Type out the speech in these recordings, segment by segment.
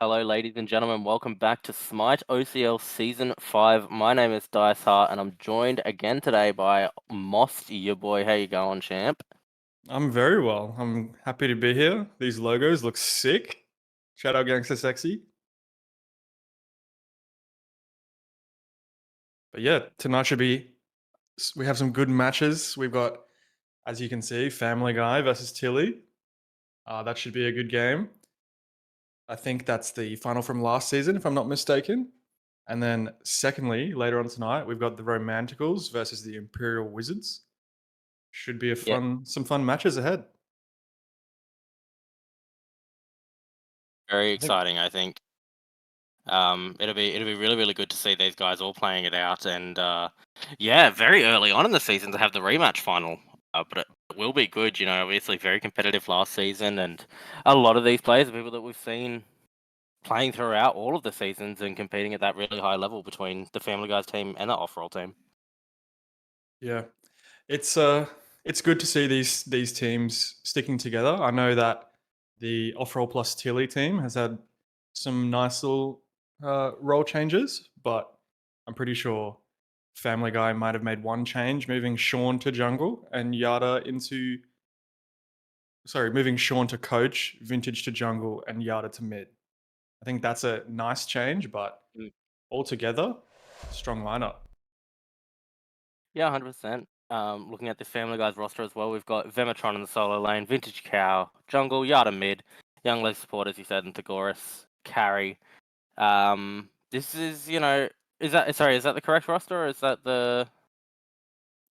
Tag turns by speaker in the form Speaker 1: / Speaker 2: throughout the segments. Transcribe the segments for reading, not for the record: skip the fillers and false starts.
Speaker 1: Hello, ladies and gentlemen. Welcome back to Smite OCL Season 5. My name is Dicehart, and I'm joined again today by Most, your boy. How you going, champ?
Speaker 2: I'm very well. I'm happy to be here. These logos look sick. Shout out Gangster Sexy. But yeah, tonight should be. We have some good matches. We've got, as you can see, Family Guy versus Tilley. That should be a good game. I think that's the final from last season, if I'm not mistaken. And then, secondly, later on tonight, we've got the Romanticals versus the Imperial Wizards. Should be
Speaker 1: Yeah,
Speaker 2: some fun matches ahead.
Speaker 1: very
Speaker 2: I think.
Speaker 1: exciting. I think it'll be really really good to see these guys all playing it out, and yeah, very early on in the season to have the rematch final. But it will be good. Obviously very competitive last season, and a lot of these players are people that we've seen playing throughout all of the seasons and competing at that really high level between the Family Guys team and the Offrole team.
Speaker 2: Yeah, it's good to see these teams sticking together. I know that the Offroll plus Tilley team has had some nice little role changes, but I'm pretty sure Family Guy might have made one change, moving Sean to jungle and Yada into moving Sean to coach, Vintage to jungle, and Yada to mid. I think that's a nice change, but altogether, strong lineup.
Speaker 1: Yeah, 100%. Looking at the Family Guys roster as well, we've got Vematron in the solo lane, Vintage Cow, Jungle, Yada mid, Young Leg support, as you said, and Tagoras, carry. This is, is that the correct roster, or is that the...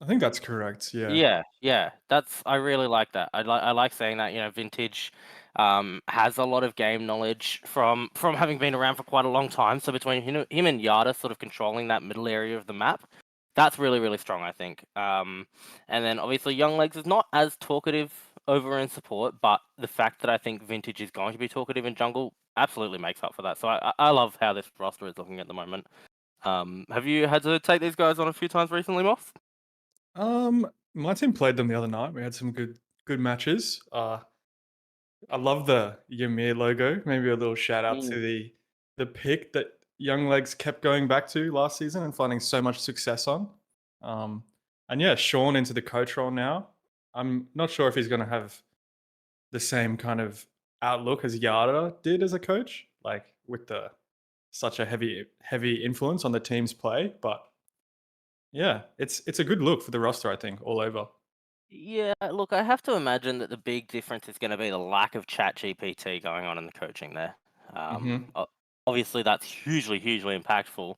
Speaker 2: I think that's correct. Yeah.
Speaker 1: Yeah, yeah, I really like that. I like saying that, Vintage has a lot of game knowledge from having been around for quite a long time. So between him and Yada sort of controlling that middle area of the map, that's really, really strong, I think. And then obviously Young Legs is not as talkative over in support, but the fact that I think Vintage is going to be talkative in jungle absolutely makes up for that. So I love how this roster is looking at the moment. Have you had to take these guys on a few times recently, Moss?
Speaker 2: My team played them the other night. We had some good matches. I love the Ymir logo. Maybe a little shout out to the pick that Young Legs kept going back to last season and finding so much success on. Um, and yeah, Sean into the coach role now. I'm not sure if he's going to have the same kind of outlook as Yada did as a coach, like with the such a heavy influence on the team's play. But yeah, it's a good look for the roster. I think all over.
Speaker 1: Yeah, look, I have to imagine that the big difference is going to be the lack of chat GPT going on in the coaching there.
Speaker 2: Hmm.
Speaker 1: Obviously, that's hugely, hugely impactful.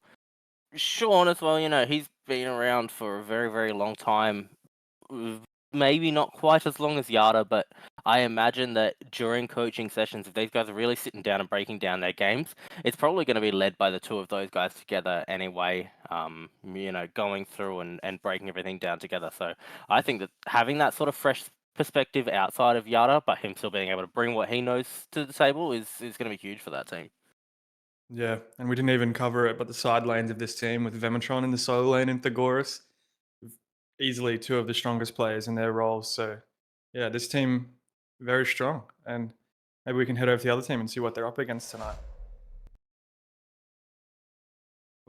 Speaker 1: Sean, as well, he's been around for a very, very long time. Maybe not quite as long as Yada, but I imagine that during coaching sessions, if these guys are really sitting down and breaking down their games, it's probably going to be led by the two of those guys together anyway. Going through and breaking everything down together. So I think that having that sort of fresh perspective outside of Yada, but him still being able to bring what he knows to the table is going to be huge for that team.
Speaker 2: Yeah, and we didn't even cover it, but the side lanes of this team with Vematron in the solo lane and Thagoras, easily two of the strongest players in their roles. So, yeah, this team very strong, and maybe we can head over to the other team and see what they're up against tonight.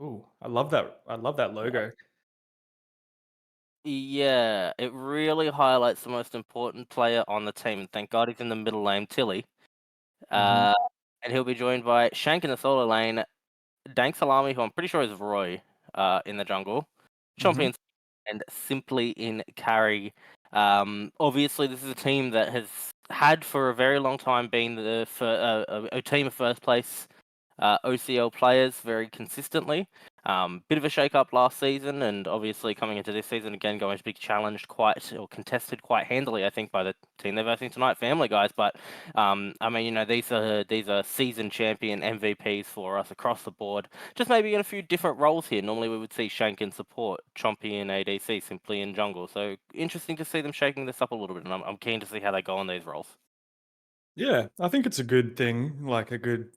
Speaker 2: Ooh, I love that! I love that logo.
Speaker 1: Yeah, it really highlights the most important player on the team, and thank God he's in the middle lane, Tilley.
Speaker 2: Hmm.
Speaker 1: Uh, and he'll be joined by Shank in the solo lane, Dank Salami, who I'm pretty sure is Roy, in the jungle,
Speaker 2: Hmm.
Speaker 1: Champions, and Simply in carry. Obviously, this is a team that has had for a very long time been a team of first place OCL players very consistently. Bit of a shake-up last season, and obviously coming into this season again, going to be challenged quite or contested quite handily, I think, by the team they're versing tonight, Family Guys. But I mean, these are season champion MVPs for us across the board. Just maybe in a few different roles here. Normally we would see Shank in support, Chompy in ADC, Simply in jungle. So interesting to see them shaking this up a little bit, and I'm keen to see how they go on these roles.
Speaker 2: Yeah, I think it's a good thing, like a good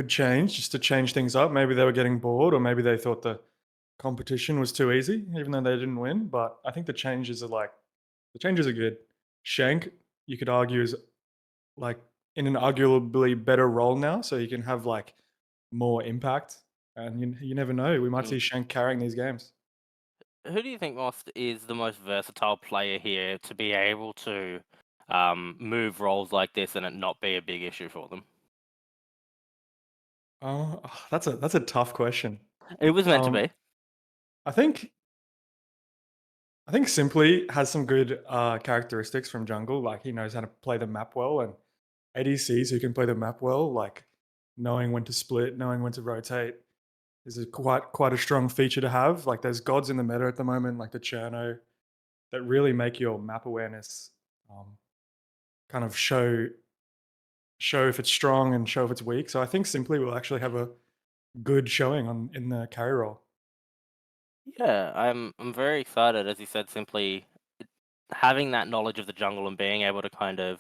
Speaker 2: change, just to change things up. Maybe they were getting bored, or maybe they thought the competition was too easy, even though they didn't win. But I think the changes are good. Shank, you could argue, is like in an arguably better role now, so he can have like more impact. And you never know, we might
Speaker 1: Mm.
Speaker 2: see Shank carrying these games.
Speaker 1: Who do you think is the most versatile player here to be able to move roles like this and it not be a big issue for them?
Speaker 2: That's a tough question.
Speaker 1: It was meant to
Speaker 2: Um,
Speaker 1: be.
Speaker 2: I think I think Simply has some good characteristics from jungle. Like he knows how to play the map well, and ADCs who can play the map well, like knowing when to split, knowing when to rotate, is quite a strong feature to have. Like there's gods in the meta at the moment, like the Cherno, that really make your map awareness um, kind of show if it's strong and show if it's weak. So I think Simply will actually have a good showing on in the carry role.
Speaker 1: Yeah, I'm very excited, as you said, simply having that knowledge of the jungle and being able to kind of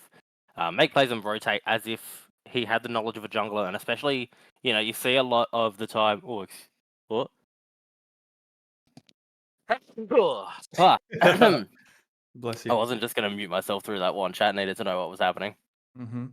Speaker 1: make plays and rotate as if he had the knowledge of a jungler, and especially you see a lot of the time. Oh, what? Ah, I
Speaker 2: Bless you.
Speaker 1: wasn't just gonna mute myself through that one. Chat needed to know what was happening.
Speaker 2: Hmm.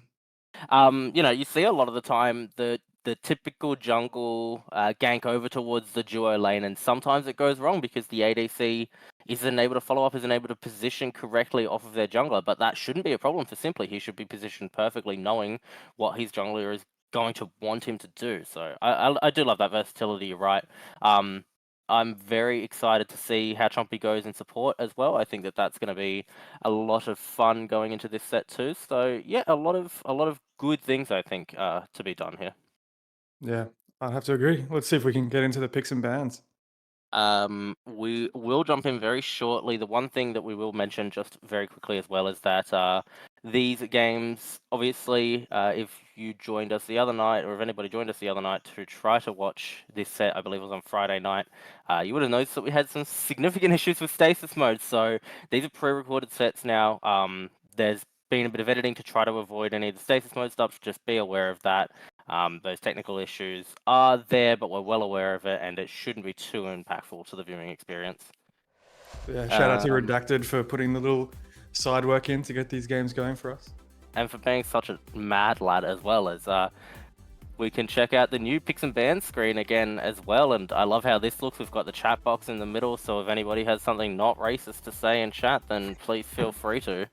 Speaker 1: You see a lot of the time the typical jungle gank over towards the duo lane, and sometimes it goes wrong because the ADC isn't able to follow up, isn't able to position correctly off of their jungler. But that shouldn't be a problem for Simply. He should be positioned perfectly, knowing what his jungler is going to want him to do. So I do love that versatility. You're right. Um, I'm very excited to see how Chompy goes in support as well. I think that that's going to be a lot of fun going into this set too. So yeah, a lot of good things I think to be done here.
Speaker 2: Yeah, I have to agree. Let's see if we can get into the picks and bans.
Speaker 1: We will jump in very shortly. The one thing that we will mention just very quickly as well is that these games, obviously, if you joined us the other night, or if anybody joined us the other night to try to watch this set, I believe it was on Friday night, you would have noticed that we had some significant issues with stasis mode. So these are pre-recorded sets now. There's been a bit of editing to try to avoid any of the stasis mode stuff. Just be aware of that. Those technical issues are there, but we're well aware of it, and it shouldn't be too impactful to the viewing experience.
Speaker 2: Yeah, shout out to
Speaker 1: Um,
Speaker 2: Redacted for putting the little side work in to get these games going for us.
Speaker 1: and for being such a mad lad as well as we can check out the new picks and bans screen again as well. And I love how this looks. We've got the chat box in the middle, so if anybody has something not racist to say in chat, then please feel free to.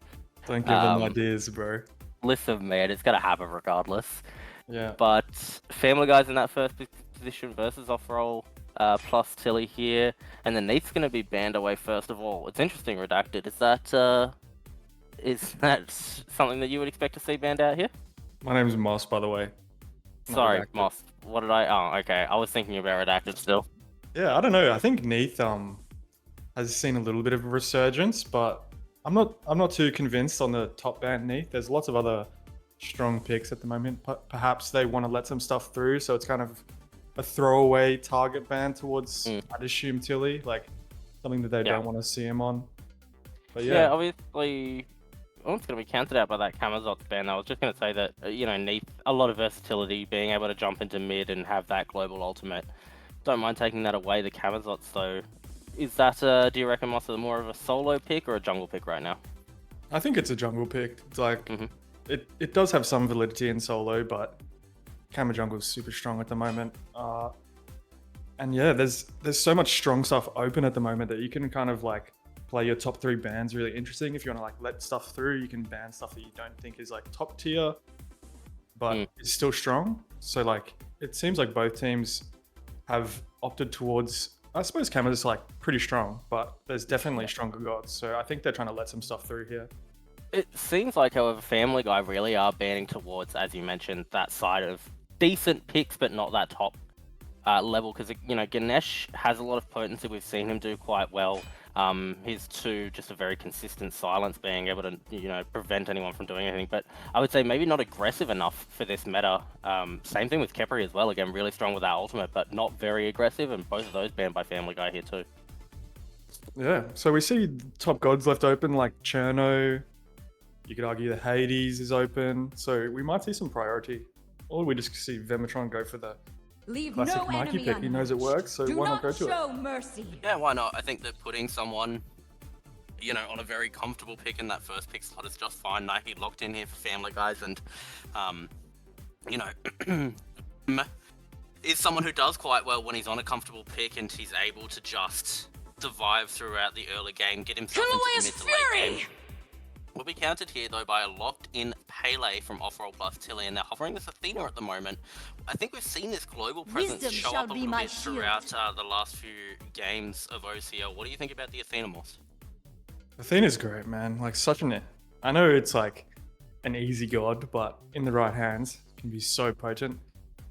Speaker 2: Don't give them
Speaker 1: Um,
Speaker 2: ideas, bro.
Speaker 1: Listen, man, it's gonna happen regardless.
Speaker 2: Yeah.
Speaker 1: But Family Guy's in that first position versus Offrole, plus Tilleyy here, and then Neith's going to be banned away first of all. It's interesting, Redacted. Is that something that you would expect to see banned out here?
Speaker 2: My name's Moss, by the way. Not
Speaker 1: Sorry,
Speaker 2: Redacted.
Speaker 1: Moss. What did I? Oh, okay. I was thinking about Redacted still.
Speaker 2: Yeah, I don't know. I think Neath has seen a little bit of a resurgence, but I'm not too convinced on the top ban Neath. There's lots of other strong picks at the moment. Perhaps they want to let some stuff through, so it's kind of a throwaway target ban towards, I'd assume, Tilley, like something that they
Speaker 1: Yeah.
Speaker 2: don't want to see him on. But
Speaker 1: Yeah, obviously. Oh, it's going to be counted out by that Camazot's ban. I was just going to say that, Neith, a lot of versatility, being able to jump into mid and have that global ultimate. Don't mind taking that away, the Camazots, though. Is that, do you reckon, Moss, more of a solo pick or a jungle pick right now?
Speaker 2: I think it's a jungle pick. It's like
Speaker 1: Mhm.
Speaker 2: it does have some validity in solo, but Kama jungle's super strong at the moment. And yeah, there's so much strong stuff open at the moment that you can kind of like play your top 3 bans really interesting. If you want to like let stuff through, you can ban stuff that you don't think is like top tier, but it's still strong. So like it seems like both teams have opted towards. I suppose Kama's like pretty strong, but there's definitely stronger gods. So I think they're trying to let some stuff through here.
Speaker 1: It seems like, however, Family Guy really are banning towards, as you mentioned, that side of decent picks, but not that top level. Because Ganesh has a lot of potency. We've seen him do quite well. His two, just a very consistent silence, being able to prevent anyone from doing anything. But I would say maybe not aggressive enough for this meta. Same thing with Khepri as well. Again, really strong with that ultimate, but not very aggressive. And both of those banned by Family Guy here too.
Speaker 2: Yeah. So we see top gods left open like Cherno. You could argue the Hades is open. So we might see some priority. Or we just see Vematron go for the
Speaker 3: Leave
Speaker 2: classic
Speaker 3: no
Speaker 2: Mikey
Speaker 3: enemy
Speaker 2: pick. He knows it works, so
Speaker 3: Do
Speaker 2: why not
Speaker 3: not
Speaker 2: go to it?
Speaker 3: show mercy.
Speaker 1: Yeah, why not? I think that putting someone you know, on a very comfortable pick, and that first pick slot is just fine. Nike locked in here for Family Guys, and you know, is someone who does quite well when he's on a comfortable pick and he's able to just survive throughout the early game, get himself into the mid to late game. Will be countered here though by a locked-in Pele from Offrole plus Tilleyy, and they're hovering this Athena at the moment. I think we've seen this global presence show up a little bit throughout the last few games of OCL. What do you think about the Athena, Moss?
Speaker 2: Athena's great, man. Like such an... I know it's like an easy god, but in the right hands, it can be so potent.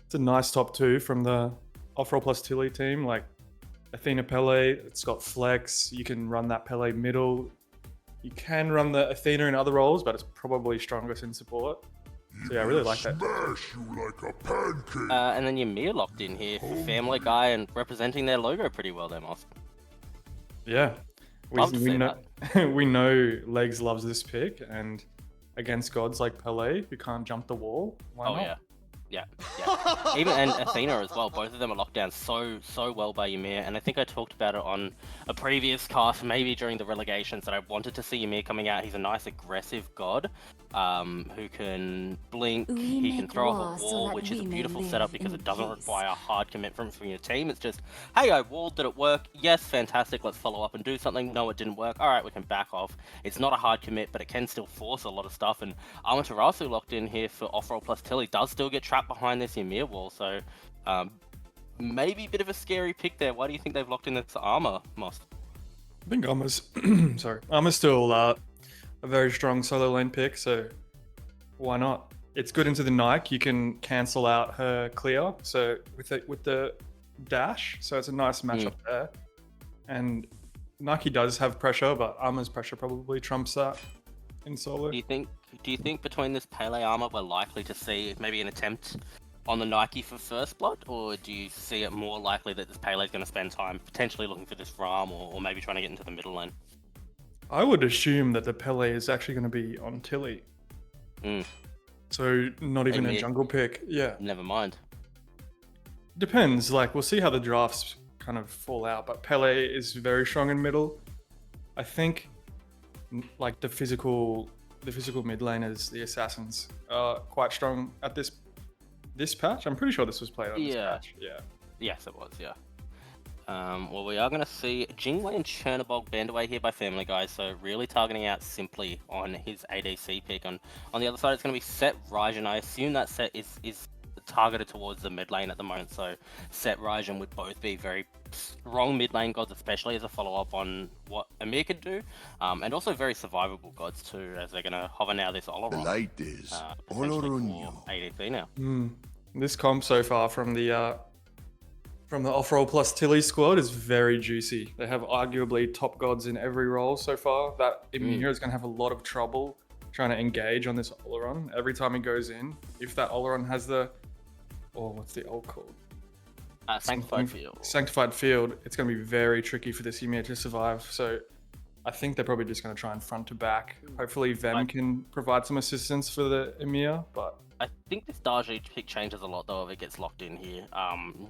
Speaker 2: It's a nice top 2 from the Offrole plus Tilleyy team. Like Athena Pele, it's got flex. You can run that Pele middle. You can run the Athena in other roles, but it's probably strongest in support. So yeah, I really like that.
Speaker 3: Smash you like a pancake.
Speaker 1: And then Ymir locked in here for Family Guy and representing their logo pretty well there, Moss.
Speaker 2: Yeah. We know, we know Legs loves this pick, and against gods like Pele, who can't jump the wall, why not?
Speaker 1: Yeah. Even and Athena as well. Both of them are locked down so well by Ymir, and I think I talked about it on a previous cast, maybe during the relegations, that I wanted to see Ymir coming out. He's a nice aggressive god, who can blink, he can throw up a wall, which is a beautiful setup because it doesn't require a hard commitment from your team. It's just, hey, I walled, did it work? Yes, fantastic, let's follow up and do something. No, it didn't work. All right, we can back off. It's not a hard commit, but it can still force a lot of stuff, and Amaterasu locked in here for Offrole plus Tilleyy does still get trapped behind this Ymir wall, so maybe a bit of a scary pick there. Why do you think they've locked in this armor, Moss?
Speaker 2: I think Armor's Armor's still a very strong solo lane pick, so why not? It's good into the Nike. You can cancel out her clear, so with the dash, so it's a nice matchup there. And Nike does have pressure, but Armor's pressure probably trumps that in solo.
Speaker 1: Do you think between this Pele armor we're likely to see maybe an attempt on the Nike for first blood, or do you see it more likely that this Pele's going to spend time potentially looking for this Ram, or maybe trying to get into the middle lane?
Speaker 2: I would assume that the Pele is actually going to be on Tilleyy. So not even a jungle pick. Yeah.
Speaker 1: Never mind.
Speaker 2: Depends. Like we'll see how the drafts kind of fall out, but Pele is very strong in middle. I think like the physical mid laners, the assassins, are quite strong at this patch. I'm pretty sure this was played on this patch. Yeah.
Speaker 1: Yes, it was. Yeah. Well, we are going to see Jingwei and Chernobog banned away here by Family Guy, so really targeting out Simply on his ADC pick. On the other side, it's going to be Set Raijin. I assume that Set is targeted towards the mid lane at the moment, so Set Raijin would both be very strong mid lane gods, especially as a follow-up on what Ymir could do, and also very survivable gods too, as they're going to hover now this Oleron.
Speaker 3: The light is
Speaker 1: Oleron ADC now.
Speaker 2: This comp so far from the Offrole plus Tilleyy squad is very juicy. They have arguably top gods in every role so far. That Ymir is going to have a lot of trouble trying to engage on this Oleron. Every time he goes in, if that Oleron has what's the ult called?
Speaker 1: Sanctified Field.
Speaker 2: Sanctified Field. It's going to be very tricky for this Ymir to survive. So I think they're probably just going to try and front to back. Hopefully Vem can provide some assistance for the Ymir, but
Speaker 1: I think this Darji pick changes a lot though if it gets locked in here.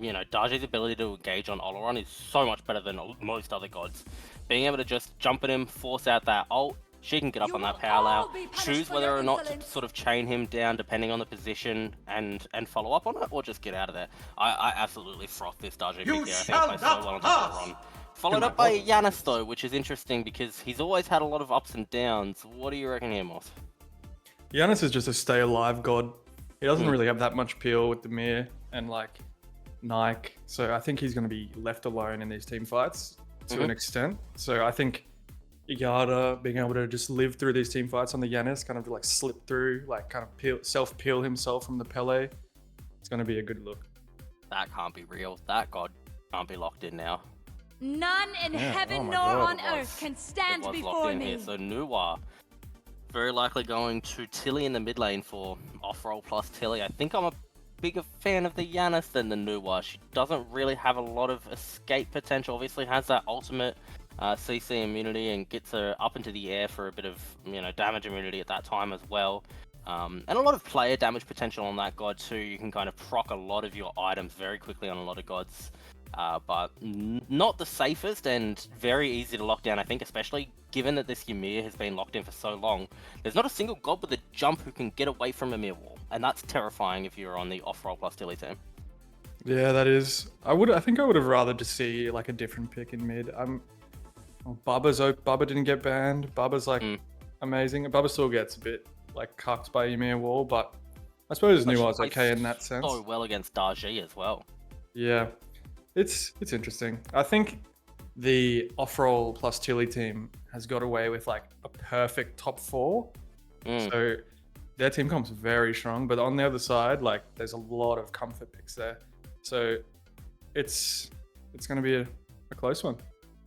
Speaker 1: You know, Darji's ability to engage on Oleron is so much better than most other gods. Being able to just jump at him, force out that ult, she can get up on that power layer, choose whether or not to sort of chain him down depending on the position and follow up on it, or just get out of there. I absolutely froth this Darji pick here. I think it plays so well on Oleron. Followed up by Yanis though, which is interesting because he's always had a lot of ups and downs. What do you reckon here, Moss?
Speaker 2: Giannis is just a stay alive god. He doesn't really have that much peel with the Mir and like Nike, so I think he's going to be left alone in these team fights to an extent. So I think Igata being able to just live through these team fights on the Giannis, kind of like slip through, like kind of self-peel himself from the Pele, it's going to be a good look.
Speaker 1: That can't be real. That god can't be locked in now.
Speaker 4: None in heaven nor on earth can stand before me.
Speaker 1: Here. So Nuwa very likely going to Tilleyy in the mid lane for Offrole plus Tilleyy. I think I'm a bigger fan of the Yanis than the Nuwa. She doesn't really have a lot of escape potential. Obviously has that ultimate CC immunity and gets her up into the air for a bit of damage immunity at that time as well. And a lot of player damage potential on that god too. You can kind of proc a lot of your items very quickly on a lot of gods. but not the safest and very easy to lock down, I think, especially given that this Ymir has been locked in for so long. There's not a single god with a jump who can get away from Ymir wall, and that's terrifying if you're on the Offrole plus Tilleyy team.
Speaker 2: Yeah, that is. I think I would have rather to see like a different pick in mid. Bubba didn't get banned. Bubba's like amazing. Bubba still gets a bit like cucked by Ymir wall, but I suppose Nua's okay in that sense.
Speaker 1: So well against Darji as well.
Speaker 2: Yeah, it's interesting. I think the Offrole plus Tilleyy team has got away with like a perfect top 4. So their team comp's very strong, but on the other side, like there's a lot of comfort picks there. So it's going to be a close one.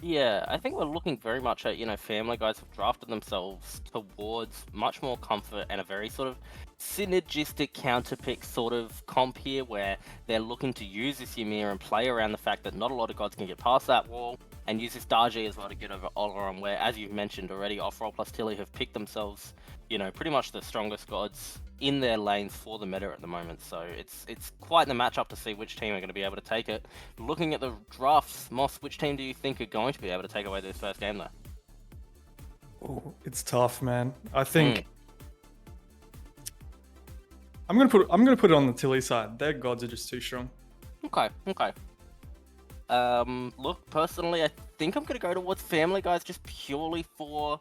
Speaker 1: Yeah, I think we're looking very much at, Family Guys have drafted themselves towards much more comfort and a very sort of synergistic counterpick sort of comp here where they're looking to use this Ymir and play around the fact that not a lot of gods can get past that wall and use this Darji as well to get over Oleron, where, as you've mentioned already, Offrole plus Tilleyy have picked themselves, pretty much the strongest gods in their lanes for the meta at the moment. So it's quite the matchup to see which team are going to be able to take it. Looking at the drafts, Moss, which team do you think are going to be able to take away this first game though?
Speaker 2: Oh, it's tough, man. I think I'm gonna put it on the Tilleyy side. Their gods are just too strong.
Speaker 1: Okay. Look, personally, I think I'm gonna go towards Family Guys just purely for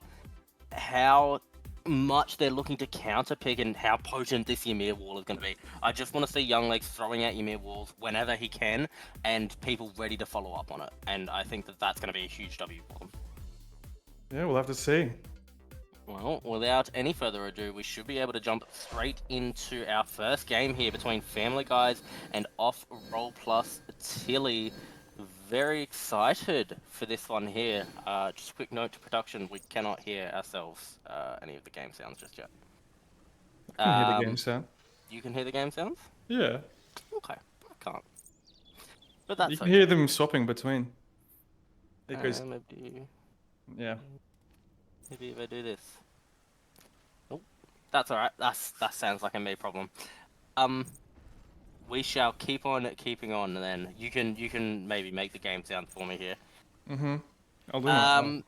Speaker 1: how much they're looking to counterpick and how potent this Ymir wall is going to be. I just want to see Young Legs throwing out Ymir walls whenever he can and people ready to follow up on it. And I think that that's going to be a huge W for them.
Speaker 2: Yeah, we'll have to see.
Speaker 1: Well, without any further ado, we should be able to jump straight into our first game here between Family Guys and Offrole plus Tilleyy. Very excited for this one here. Just a quick note to production, we cannot hear ourselves any of the game sounds just yet.
Speaker 2: I can hear the game sound.
Speaker 1: You can hear the game sounds?
Speaker 2: Yeah.
Speaker 1: Okay, I can't. But that's
Speaker 2: you can hear them swapping between. Because
Speaker 1: maybe if I do this. Oh, that's alright. That sounds like a me problem. We shall keep on keeping on, and then you can maybe make the game sound for me here.
Speaker 2: I'll do that.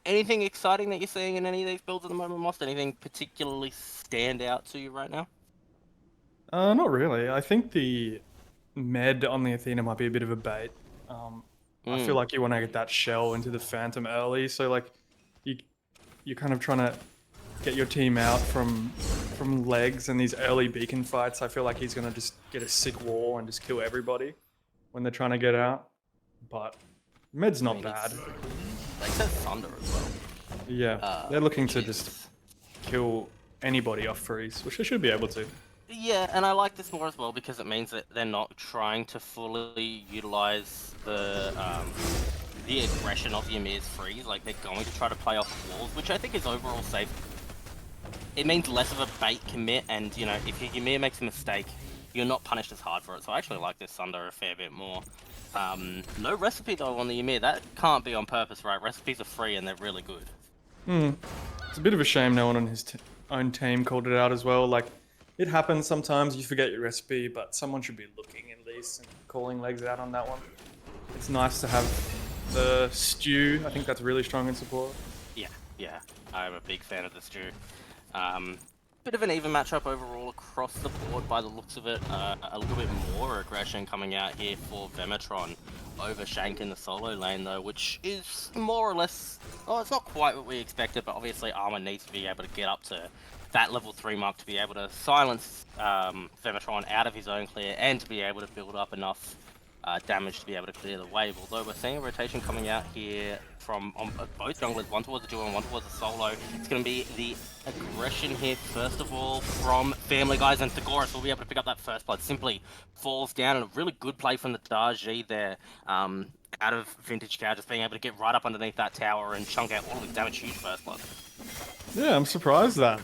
Speaker 1: Anything exciting that you're seeing in any of these builds at the moment, Moss? Anything particularly stand out to you right now?
Speaker 2: Not really. I think the med on the Athena might be a bit of a bait. I feel like you want to get that shell into the Phantom early, so like you're kind of trying to get your team out from legs and these early beacon fights. I feel like he's gonna just get a sick wall and just kill everybody when they're trying to get out. But med's not bad.
Speaker 1: They said Thunder as well.
Speaker 2: Yeah, they're looking to just kill anybody off freeze, which they should be able to.
Speaker 1: Yeah, and I like this more as well because it means that they're not trying to fully utilize the aggression of Ymir's freeze. Like, they're going to try to play off walls, which I think is overall safe. It means less of a bait commit, and, if your Ymir makes a mistake, you're not punished as hard for it. So I actually like this Thunder a fair bit more. No recipe, though, on the Ymir. That can't be on purpose, right? Recipes are free, and they're really good.
Speaker 2: It's a bit of a shame no one on his own team called it out as well. Like, it happens sometimes, you forget your recipe, but someone should be looking at least and calling legs out on that one. It's nice to have the stew. I think that's really strong in support.
Speaker 1: Yeah. I'm a big fan of the stew. Bit of an even matchup overall across the board by the looks of it. A little bit more aggression coming out here for Vematron over Shank in the solo lane though, which is more or less... Oh, it's not quite what we expected, but obviously Armor needs to be able to get up to that level 3 mark to be able to silence Vematron out of his own clear and to be able to build up enough damage to be able to clear the wave. Although we're seeing a rotation coming out here from both junglers, one towards the duo and one towards the solo. It's going to be the aggression here, first of all, from Family Guys, and Thagoras will be able to pick up that first blood. Simply falls down, and a really good play from the Darji there. Out of Vintage Cow, just being able to get right up underneath that tower and chunk out all of his damage. Huge first blood.
Speaker 2: Yeah, I'm surprised that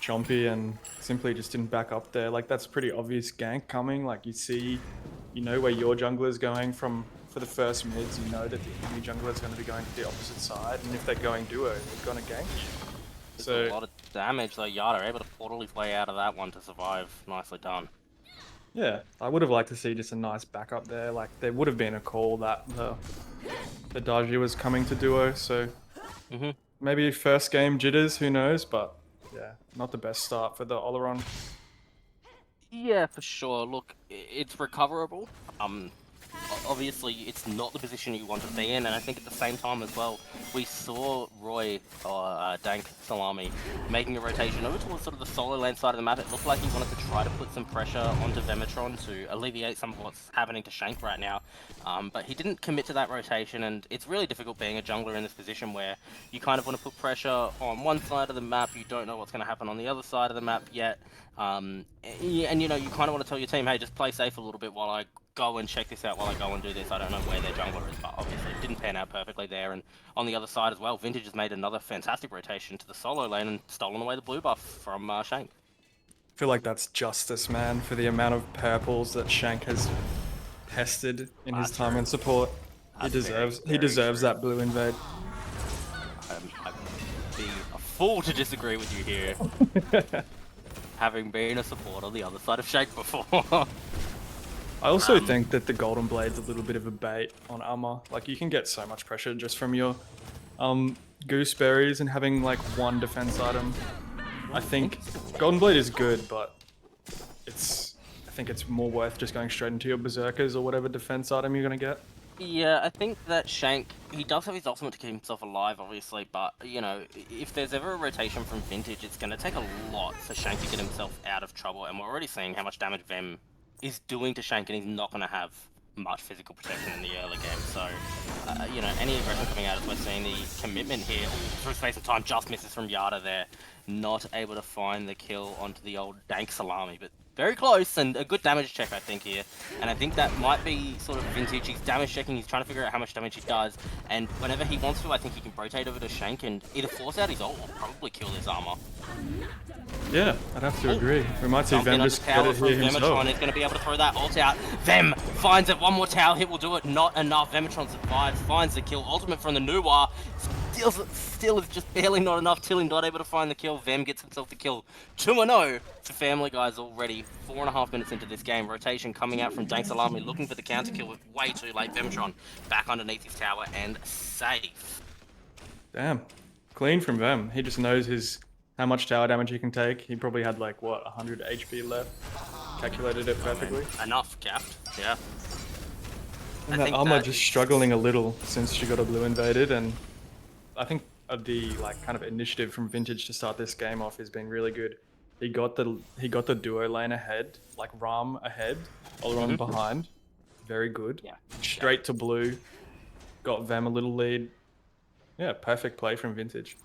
Speaker 2: Chompy and Simply just didn't back up there. Like, that's a pretty obvious gank coming. Like, you know where your jungler is going for the first mids. You know that the enemy jungler is going to be going to the opposite side, and if they're going duo, they're going to gank you.
Speaker 1: So a lot of damage though. Yada able to portal his way out of that one to survive. Nicely done.
Speaker 2: Yeah, I would have liked to see just a nice backup there. Like, there would have been a call that the Daji was coming to duo, so maybe first game jitters, who knows? But yeah, not the best start for the Oleron.
Speaker 1: Yeah, for sure. Look, it's recoverable. Obviously, it's not the position you want to be in, and I think at the same time as well, we saw Roy, or Dank Salami, making a rotation over towards sort of the solo lane side of the map. It looked like he wanted to try to put some pressure onto Vemetron to alleviate some of what's happening to Shank right now, but he didn't commit to that rotation, and it's really difficult being a jungler in this position where you kind of want to put pressure on one side of the map, you don't know what's going to happen on the other side of the map yet, and you know, you kind of want to tell your team, hey, just play safe a little bit while I go and check this out, while I go and do this. I don't know where their jungler is, but obviously it didn't pan out perfectly there. And on the other side as well, Vintage has made another fantastic rotation to the solo lane and stolen away the blue buff from Shank.
Speaker 2: I feel like that's justice, man, for the amount of purples that Shank has pested in his time in support. He deserves that blue invade.
Speaker 1: I'd be a fool to disagree with you here, having been a support on the other side of Shank before.
Speaker 2: I also think that the Golden Blade's a little bit of a bait on armor. Like, you can get so much pressure just from your gooseberries and having like one defense item. I think Golden Blade is good, but I think it's more worth just going straight into your berserkers or whatever defense item you're gonna get.
Speaker 1: Yeah, I think that Shank, he does have his ultimate to keep himself alive, obviously, but, you know, if there's ever a rotation from Vintage, it's going to take a lot for Shank to get himself out of trouble, and we're already seeing how much damage Vem is doing to Shank, and he's not going to have much physical protection in the early game, so, you know, any aggression coming out as we're seeing the commitment here, through space and time, just misses from Yada there, not able to find the kill onto the old Dank Salami, but very close, and a good damage check, I think, here. And I think that might be sort of Vintage. He's damage checking, he's trying to figure out how much damage he does, and whenever he wants to, I think he can rotate over to Shank and either force out his ult or probably kill his armor.
Speaker 2: Yeah, I'd have to agree. We might see Vem just get it here himself.
Speaker 1: Vemetron is going to be able to throw that ult out. Vem finds it, one more tower hit will do it, not enough. Vemetron survives, finds the kill, ultimate from the Nuwa. Still is just barely not enough. Tilleyy not able to find the kill. Vem gets himself the kill. 2-0 for Family Guys already. 4.5 minutes into this game. Rotation coming out from Dank Salami, looking for the counter kill with way too late. Vemetron back underneath his tower and safe.
Speaker 2: Damn. Clean from Vem. He just knows how much tower damage he can take. He probably had like, what, 100 HP left? Calculated it perfectly.
Speaker 1: Enough, capped. Yeah.
Speaker 2: And that armor just struggling a little since she got a blue invaded, and I think the like kind of initiative from Vintage to start this game off has been really good. He got the duo lane ahead, like Ram ahead, Oleron behind. Very good. Yeah. Straight to blue. Got Vem a little lead. Yeah, perfect play from Vintage.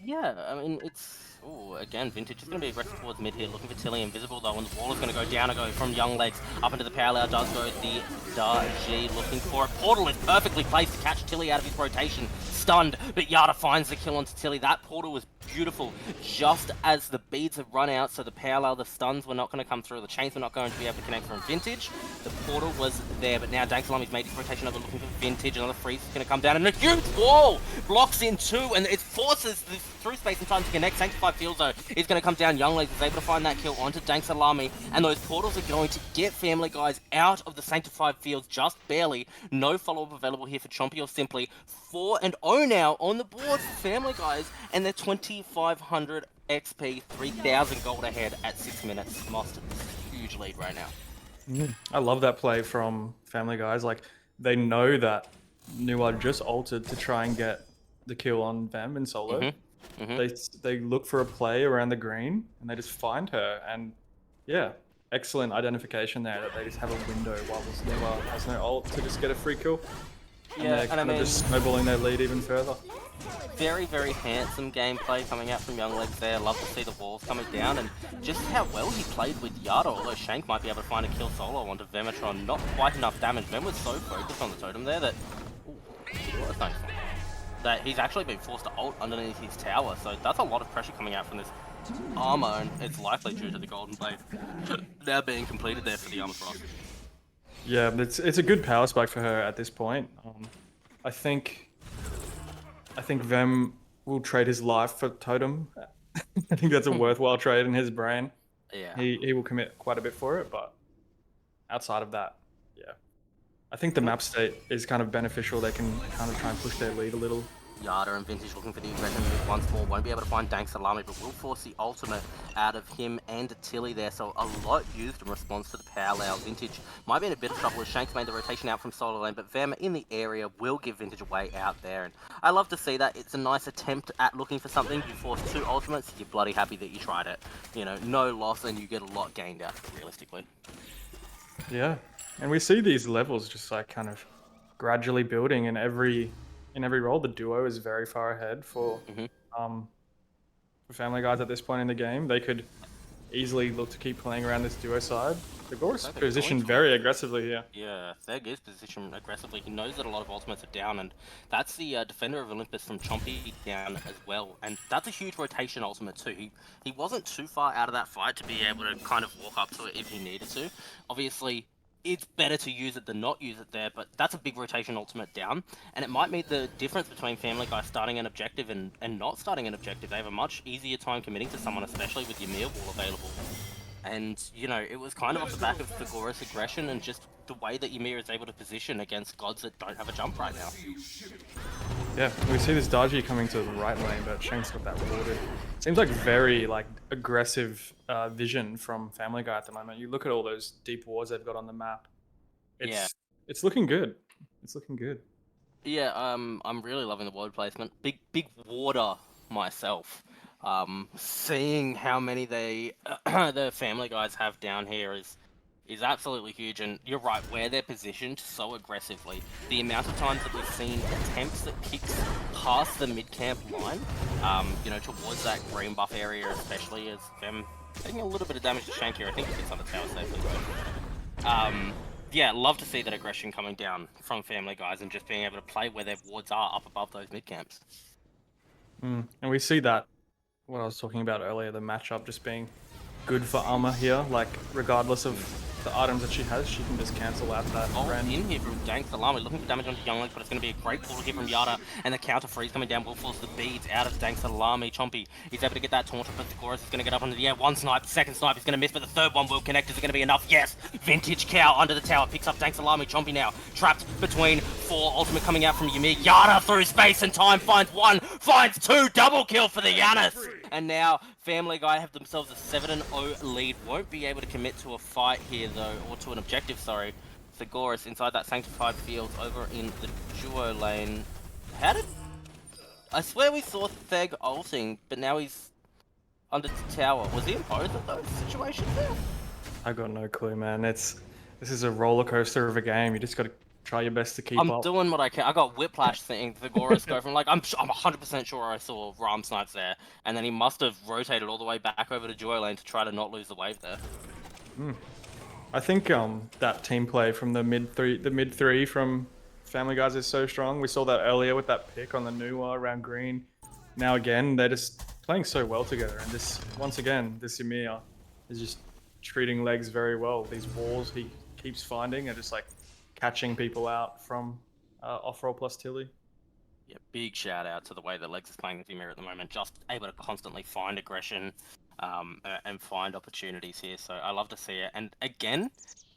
Speaker 1: Yeah, I mean, it's... Oh, again, Vintage is going to be aggressive towards mid here, looking for Tilleyy invisible though, and the wall is going to go down and go from Young Legs up into the parallel. Does go the Daji looking for it. Portal is perfectly placed to catch Tilleyy out of his rotation. Stunned, but Yada finds the kill onto Tilleyy. That portal was beautiful, just as the beads have run out, so the parallel, the stuns were not going to come through, the chains were not going to be able to connect from Vintage. The portal was there, but now Dank Salami's made his rotation over looking for Vintage. Another freeze is going to come down, and a huge wall blocks in two, and it forces the through space and time to connect. Sanctified Field though is going to come down. Young Legs is able to find that kill onto Dank Salami, and those portals are going to get Family Guys out of the Sanctified Fields just barely. No follow-up available here for Chompy or Simply. 4-0 now on the board for Family Guys, and they're 2,500 XP, 3,000 gold ahead at 6 minutes. Lost a huge lead right now.
Speaker 2: I love that play from Family Guys. Like, they know that Nuwa just altered to try and get the kill on Vem in solo. They look for a play around the green, and they just find her. And yeah, excellent identification there that they just have a window while this Nuwa has no ult to just get a free kill.
Speaker 1: Yeah,
Speaker 2: and I mean, just snowballing their lead even further.
Speaker 1: Very, very handsome gameplay coming out from Young Legs there. Love to see the walls coming down, and just how well he played with Yada, although Shank might be able to find a kill solo onto Vemetron. Not quite enough damage. Vem was so focused on the totem there that... Ooh, what a nice one. That he's actually been forced to ult underneath his tower, so that's a lot of pressure coming out from this armor, and it's likely due to the Golden Blade now being completed there for the Armor Frost.
Speaker 2: Yeah, it's a good power spike for her at this point. I think Vem will trade his life for Totem. I think that's a worthwhile trade in his brain.
Speaker 1: Yeah.
Speaker 2: He will commit quite a bit for it, but outside of that, yeah. I think the map state is kind of beneficial. They can kind of try and push their lead a little.
Speaker 1: Yada and Vintage looking for the aggression move once more. Won't be able to find Dank Salami, but will force the ultimate out of him and Tilley there. So a lot used in response to the power layout. Vintage might be in a bit of trouble as Shanks made the rotation out from solo lane, but Vem in the area will give Vintage a way out there. And I love to see that. It's a nice attempt at looking for something. You force 2 ultimates, you're bloody happy that you tried it. You know, no loss, and you get a lot gained out of it, realistically.
Speaker 2: Yeah, and we see these levels just like kind of gradually building, and in every role the duo is very far ahead for Family Guys at this point in the game. They could easily look to keep playing around this duo side. The Gore's positioned very aggressively here.
Speaker 1: Yeah, Theg is positioned aggressively. He knows that a lot of ultimates are down, and that's the Defender of Olympus from Chompy down as well. And that's a huge rotation ultimate too. He wasn't too far out of that fight to be able to kind of walk up to it if he needed to. Obviously, it's better to use it than not use it there, but that's a big rotation ultimate down, and it might mean the difference between Family Guy starting an objective and not starting an objective. They have a much easier time committing to someone, especially with Ymir wall available. And, you know, it was kind of off the back of Thagoras' aggression and just the way that Ymir is able to position against gods that don't have a jump right now.
Speaker 2: Yeah, we see this Daji coming to the right lane, but Shank's got that warded. Seems like very aggressive vision from Family Guy at the moment. You look at all those deep wards they've got on the map. It's looking good. It's looking good.
Speaker 1: Yeah, I'm really loving the ward placement. Big warder myself. Seeing how many the Family Guys have down here is absolutely huge, and you're right, where they're positioned so aggressively. The amount of times that we've seen attempts that kicks past the mid-camp line, you know, towards that green buff area, especially as them taking a little bit of damage to Shank here. I think he gets on the tower safely, but yeah, love to see that aggression coming down from Family Guys and just being able to play where their wards are up above those mid-camps.
Speaker 2: And we see that, what I was talking about earlier, the matchup just being good for Armor here. Like, regardless of the items that she has, she can just cancel out that rend.
Speaker 1: In here from Dank Salami, looking for damage onto Younglegs, but it's going to be a great pull here from Yada, and the counter freeze coming down will force the beads out of Dank Salami. Chompy, he's able to get that taunt, but Thagoras is going to get up into the air. One snipe, second snipe, he's going to miss, but the third one will connect. Is it going to be enough? Yes! Vintage Cow under the tower, picks up Dank Salami. Chompy now trapped between 4, ultimate coming out from Ymir. Yada through space and time, finds 1, finds 2, double kill for the Yanis! And now Family Guy have themselves a 7-0 lead. Won't be able to commit to a fight here though, or to an objective, sorry. Thagoras inside that Sanctified Fields over in the duo lane. How did... I swear we saw Theg ulting, but now he's under the tower. Was he in both of those situations there?
Speaker 2: I got no clue, man. This is a roller coaster of a game. You just got to try your best to keep up.
Speaker 1: I'm doing what I can. I got whiplash seeing Thagoras go from like, I'm 100% sure I saw Ram snipes there, and then he must have rotated all the way back over to duo lane to try to not lose the wave there.
Speaker 2: I think that team play from the mid three from Family Guys is so strong. We saw that earlier with that pick on the new around green. Now again, they're just playing so well together, and once again, this Ymir is just treating legs very well. These walls he keeps finding are just like catching people out from Offrole plus Tilley.
Speaker 1: Yeah, big shout out to the way that Legs is playing with Ymir at the moment. Just able to constantly find aggression and find opportunities here. So I love to see it. And again,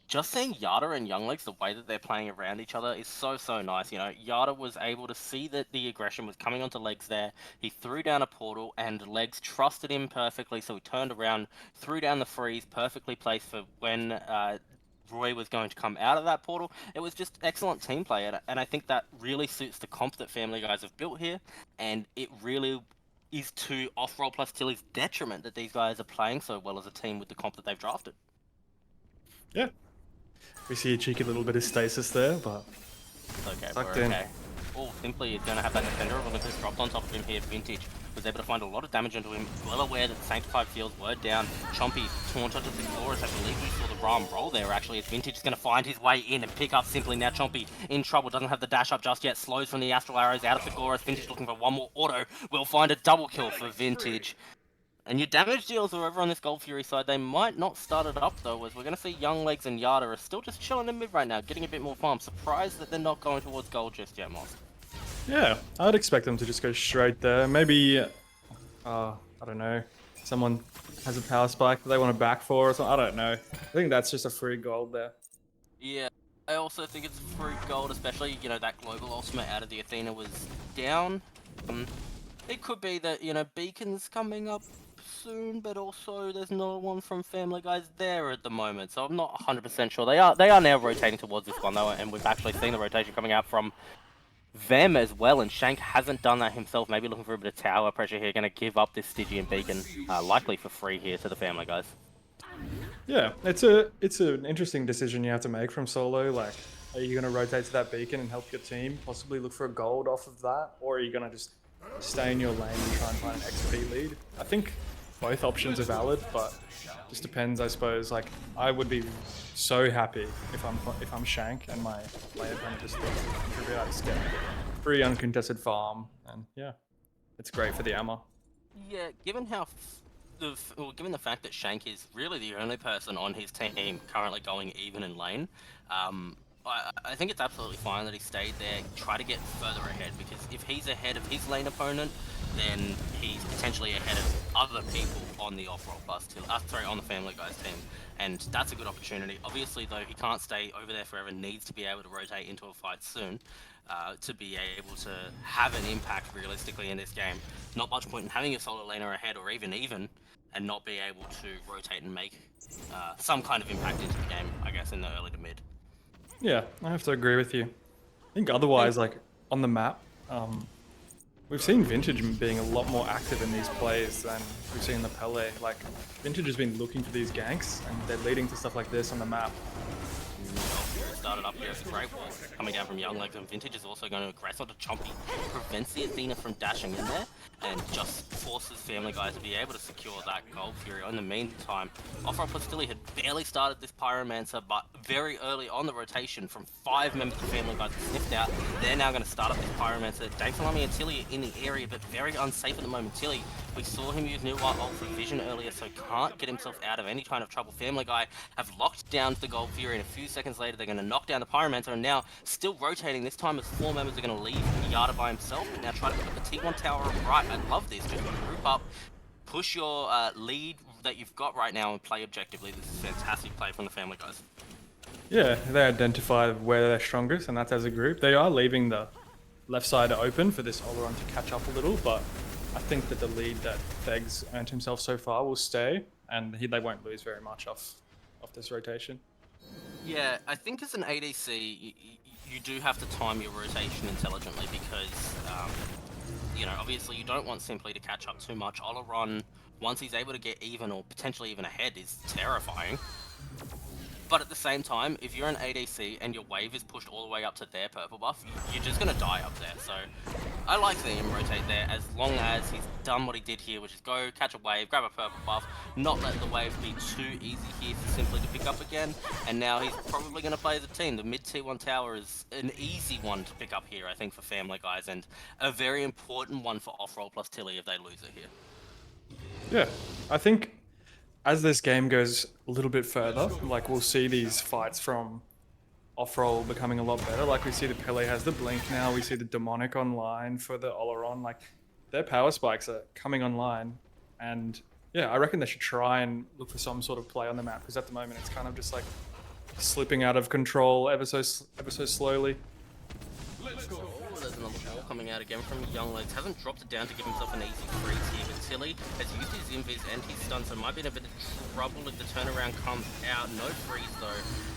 Speaker 1: just seeing Yada and Younglegs, the way that they're playing around each other is so nice. You know, Yada was able to see that the aggression was coming onto Legs there. He threw down a portal and Legs trusted him perfectly. So he turned around, threw down the freeze, perfectly placed for when Roy was going to come out of that portal. It was just excellent team play, and I think that really suits the comp that Family Guys have built here, and it really is to Offrole plus Tilley's detriment that these guys are playing so well as a team with the comp that they've drafted.
Speaker 2: Yeah. We see a cheeky little bit of stasis there, but
Speaker 1: It's okay,
Speaker 2: sucked
Speaker 1: we're
Speaker 2: in.
Speaker 1: okay. Oh, Simply is going to have that Defender of Olympus dropped on top of him here. Vintage was able to find a lot of damage into him. Well aware that the Sanctified Fields were down. Chompy taunt onto the Thagoras. I believe we saw the Ram roll there actually. As Vintage is going to find his way in and pick up Simply. Now Chompy in trouble. Doesn't have the dash up just yet. Slows from the Astral Arrows out of Thagoras. Vintage looking for one more auto. Will find a double kill for Vintage. And your damage deals are over on this Gold Fury side. They might not start it up though, as we're going to see Younglegs and Yada are still just chilling in mid right now, getting a bit more farm. Surprised that they're not going towards gold just yet, Moss.
Speaker 2: Yeah, I'd expect them to just go straight there. Maybe, I don't know, someone has a power spike that they want to back for or something. I don't know. I think that's just a free gold there.
Speaker 1: Yeah, I also think it's free gold, especially, that global ultimate out of the Athena was down. It could be that, Beacon's coming up soon, but also there's no one from Family Guys there at the moment, so I'm not 100% sure. They are now rotating towards this one, though, and we've actually seen the rotation coming out from them as well, and Shank hasn't done that himself, maybe looking for a bit of tower pressure here, going to give up this Stygian Beacon, likely for free here to the Family Guys.
Speaker 2: Yeah, it's an interesting decision you have to make from solo. Like, are you going to rotate to that beacon and help your team, possibly look for a gold off of that, or are you going to just stay in your lane and try and find an XP lead? I think both options are valid, but just depends, I suppose. Like, I would be so happy if I'm Shank and my lane opponent just thinks to contribute. I just get free uncontested farm, and yeah, it's great for the ammo.
Speaker 1: Yeah, given given the fact that Shank is really the only person on his team currently going even in lane, I think it's absolutely fine that he stayed there, try to get further ahead, because if he's ahead of his lane opponent, then he's potentially ahead of other people on the Offrole on the Family Guys team, and that's a good opportunity. Obviously, though, he can't stay over there forever, needs to be able to rotate into a fight soon. To be able to have an impact realistically in this game. Not much point in having a solo laner ahead or even, and not be able to rotate and make some kind of impact into the game, I guess, in the early to mid.
Speaker 2: Yeah, I have to agree with you. I think otherwise, like, on the map, we've seen Vintage being a lot more active in these plays than we've seen in the Pele. Like, Vintage has been looking for these ganks, and they're leading to stuff like this on the map.
Speaker 1: Started up here. It's a great wall coming down from Young Legs, and Vintage is also going to aggress onto Chompy, prevents the Athena from dashing in there, and just forces Family Guys to be able to secure that Gold Fury. In the meantime, Offrole plus Tilleyy had barely started this Pyromancer, but very early on the rotation, from 5 members of Family Guys sniffed out, they're now going to start up this Pyromancer. Dangsalami and Tilleyy are in the area, but very unsafe at the moment. Tilleyy, we saw him use New White ult for Vision earlier, so can't get himself out of any kind of trouble. Family Guy have locked down the Gold Fury, and a few seconds later they're going to knock down the Pyromancer, and now still rotating. This time as 4 members are going to leave Yada by himself, and now try to put the T1 tower right. I love this. Just group up, push your lead that you've got right now, and play objectively. This is fantastic play from the Family Guys.
Speaker 2: Yeah, they identify where they're strongest, and that's as a group. They are leaving the left side open for this Oleron to catch up a little, but I think that the lead that Fegs earned himself so far will stay, and they won't lose very much off this rotation.
Speaker 1: Yeah, I think as an ADC, you do have to time your rotation intelligently, because, obviously you don't want Simply to catch up too much. Oleron, once he's able to get even or potentially even ahead, is terrifying. But at the same time, if you're an ADC and your wave is pushed all the way up to their purple buff, you're just going to die up there. So I like seeing him rotate there, as long as he's done what he did here, which is go, catch a wave, grab a purple buff, not let the wave be too easy here for Simply to pick up again. And now he's probably going to play as a team. The mid T1 tower is an easy one to pick up here, I think, for Family Guys, and a very important one for Offrole plus Tilleyy if they lose it here.
Speaker 2: Yeah, I think as this game goes a little bit further, like, we'll see these fights from Offrole becoming a lot better. Like, we see the Pele has the blink now, we see the demonic online for the Oleron. Like, their power spikes are coming online, and yeah, I reckon they should try and look for some sort of play on the map, because at the moment it's kind of just like slipping out of control ever so slowly.
Speaker 1: There's another ball coming out again from Young Legs. Hasn't dropped it down to give himself an easy freeze here, but Tilleyy has used his invis and his stun, so might be in a bit of trouble if the turnaround comes out. No freeze though,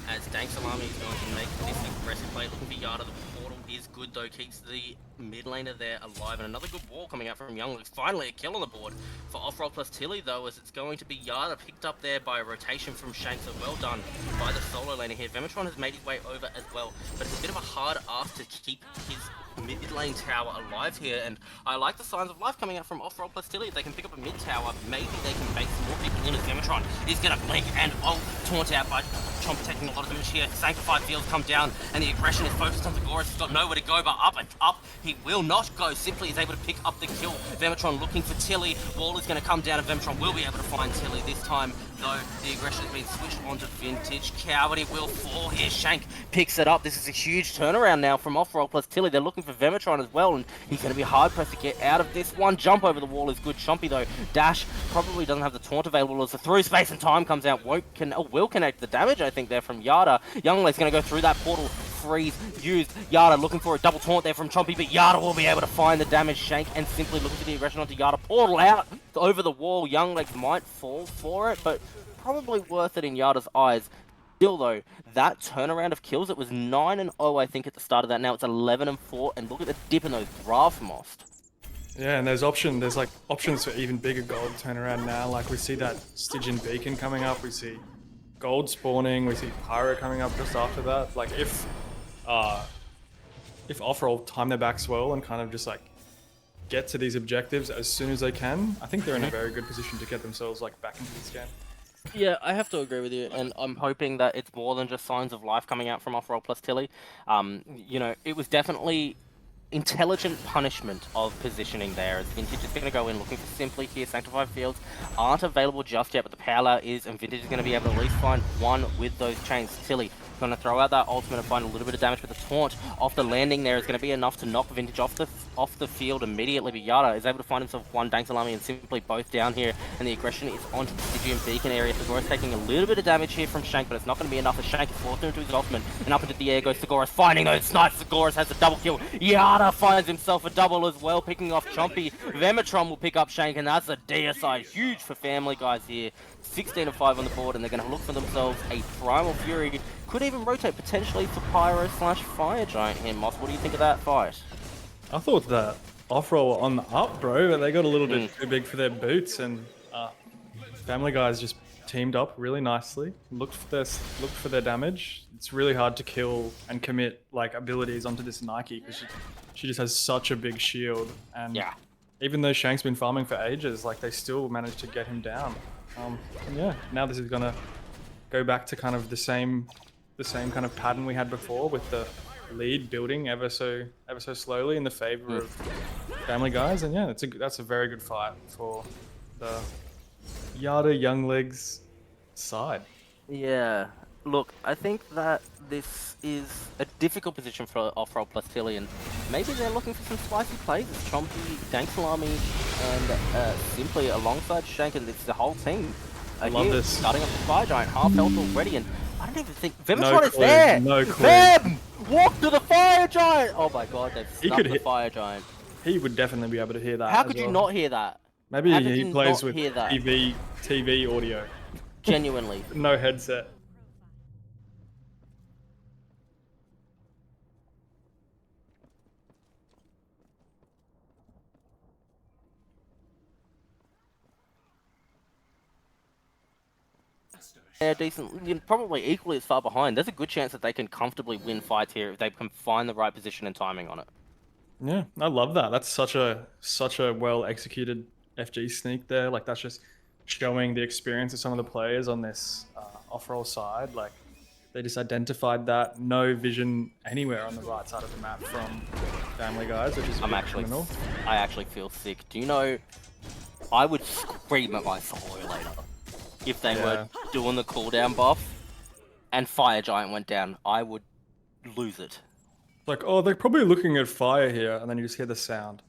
Speaker 1: as Dangsalami is going to make this aggressive play. Looking for Yada. The portal is good though, keeps the mid laner there alive, and another good wall coming out from Young Legs. Finally a kill on the board for Offrole plus Tilleyy though, as it's going to be Yada picked up there by a rotation from Shank, so well done by the solo laner here. Vematron has made his way over as well, but it's a bit of a hard ask to keep his mid lane tower alive here, and I like the signs of life coming out from Offrole plus Tilleyy. If they can pick up a mid tower, maybe they can bait some more people in, as Vematron is going to blink and taunt out by Chomp, taking a lot of damage here. Sanctified Fields come down, and the aggression is focused on Zagoras. He's got nowhere to go but up and up. He will not go. Simply is able to pick up the kill. Vematron looking for Tilleyy. Wall is going to come down, and Vematron will be able to find Tilleyy. This time, though. The aggression's been switched onto Vintage. Cowardly will fall here. Shank picks it up. This is a huge turnaround now from Offrole plus Tilleyy. They're looking for Vematron as well, and he's going to be hard pressed to get out of this one. Jump over the wall is good. Chompy though. Dash probably doesn't have the taunt available as the through space and time comes out. Will connect the damage, I think, there from Yada. Youngleg's going to go through that portal. Freeze used. Yada looking for a double taunt there from Chompy, but Yada will be able to find the damage. Shank and simply looking for the aggression onto Yada. Portal out over the wall. Younglegs might fall for it, but probably worth it in Yada's eyes. Still though, that turnaround of kills, it was 9-0 I think at the start of that. Now it's 11-4, and look at the dip in those Graph Most.
Speaker 2: Yeah, and there's like options for even bigger gold turnaround now. Like we see that Stygian Beacon coming up, we see gold spawning, we see Pyro coming up just after that. Like if Offrole time their backs well and kind of just like get to these objectives as soon as they can, I think they're in a very good position to get themselves like back into this game.
Speaker 1: Yeah, I have to agree with you, and I'm hoping that it's more than just signs of life coming out from Offrole plus Tilleyy. You know, it was definitely intelligent punishment of positioning there, as Vintage is going to go in looking for simply here. Sanctified Fields aren't available just yet, but the Power is, and Vintage is going to be able to at least find one with those chains. Tilleyy going to throw out that ultimate and find a little bit of damage, but the taunt off the landing there is going to be enough to knock Vintage off the field immediately. But Yada is able to find himself one Dank Salami and simply both down here, and the aggression is onto the Stygian Beacon area. Sagoras taking a little bit of damage here from Shank, but it's not going to be enough as Shank is forced into his ultimate, and up into the air goes Sagoras, finding those snipes. Sagoras has a double kill. Yada finds himself a double as well, picking off Chompy. Vematron will pick up Shank, and that's a DSI. Huge for Family Guys here. 16-5 on the board, and they're going to look for themselves a Primal Fury. Could even rotate potentially for Pyro / Fire Giant here. Moss, what do you think of that fight?
Speaker 2: I thought that Offrole were on the up, bro, but they got a little bit too big for their boots, and Family Guys just teamed up really nicely. Looked for their damage. It's really hard to kill and commit like abilities onto this Nike because she just has such a big shield, and
Speaker 1: yeah,
Speaker 2: even though Shank's been farming for ages, like they still managed to get him down. And yeah, now this is gonna go back to kind of the same kind of pattern we had before, with the lead building ever so slowly in the favor of Family Guys. And yeah, that's a very good fight for the Yada Younglegs side.
Speaker 1: Yeah, look, I think that this is a difficult position for Offrole plus Tilleyy, and maybe they're looking for some spicy plays as Chompy, Dank Salami, and simply alongside Shank, and it's the whole team.
Speaker 2: I love this.
Speaker 1: Starting up the Fire Giant, half health already, and I don't even think Vematron is
Speaker 2: clue,
Speaker 1: there!
Speaker 2: no clue.
Speaker 1: Vem! Walk to the Fire Giant! Oh my god, they've snuffed the Fire Giant.
Speaker 2: He would definitely be able to hear that.
Speaker 1: How could you not hear that?
Speaker 2: Maybe he plays with TV audio.
Speaker 1: Genuinely.
Speaker 2: No headset.
Speaker 1: They're decent, probably equally as far behind. There's a good chance that they can comfortably win fights here if they can find the right position and timing on it.
Speaker 2: Yeah, I love that. That's such a well executed FG sneak there. Like that's just showing the experience of some of the players on this Offrole side. Like they just identified that no vision anywhere on the right side of the map from Family Guys, which is criminal.
Speaker 1: I actually feel sick. Do you know? I would scream at my solo later if they were doing the cooldown buff and Fire Giant went down. I would lose it.
Speaker 2: Like, oh, they're probably looking at fire here, and then you just hear the sound.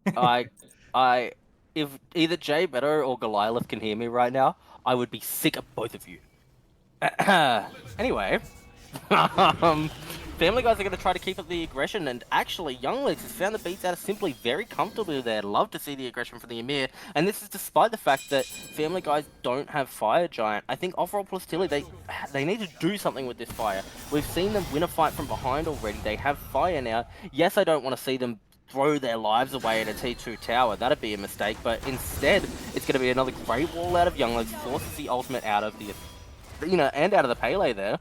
Speaker 1: If either Jay Beto or Goliath can hear me right now, I would be sick of both of you. Anyway, Family Guys are going to try to keep up the aggression, and actually Younglegs has found the beats out of Simply very comfortably there. Love to see the aggression from the Emir, and this is despite the fact that Family Guys don't have Fire Giant. I think Offrole plus Tilleyy, they need to do something with this fire. We've seen them win a fight from behind already. They have fire now. Yes, I don't want to see them throw their lives away at a T2 tower. That'd be a mistake, but instead it's going to be another great wall out of Younglegs, forces the ultimate out of the, and out of the Pele there.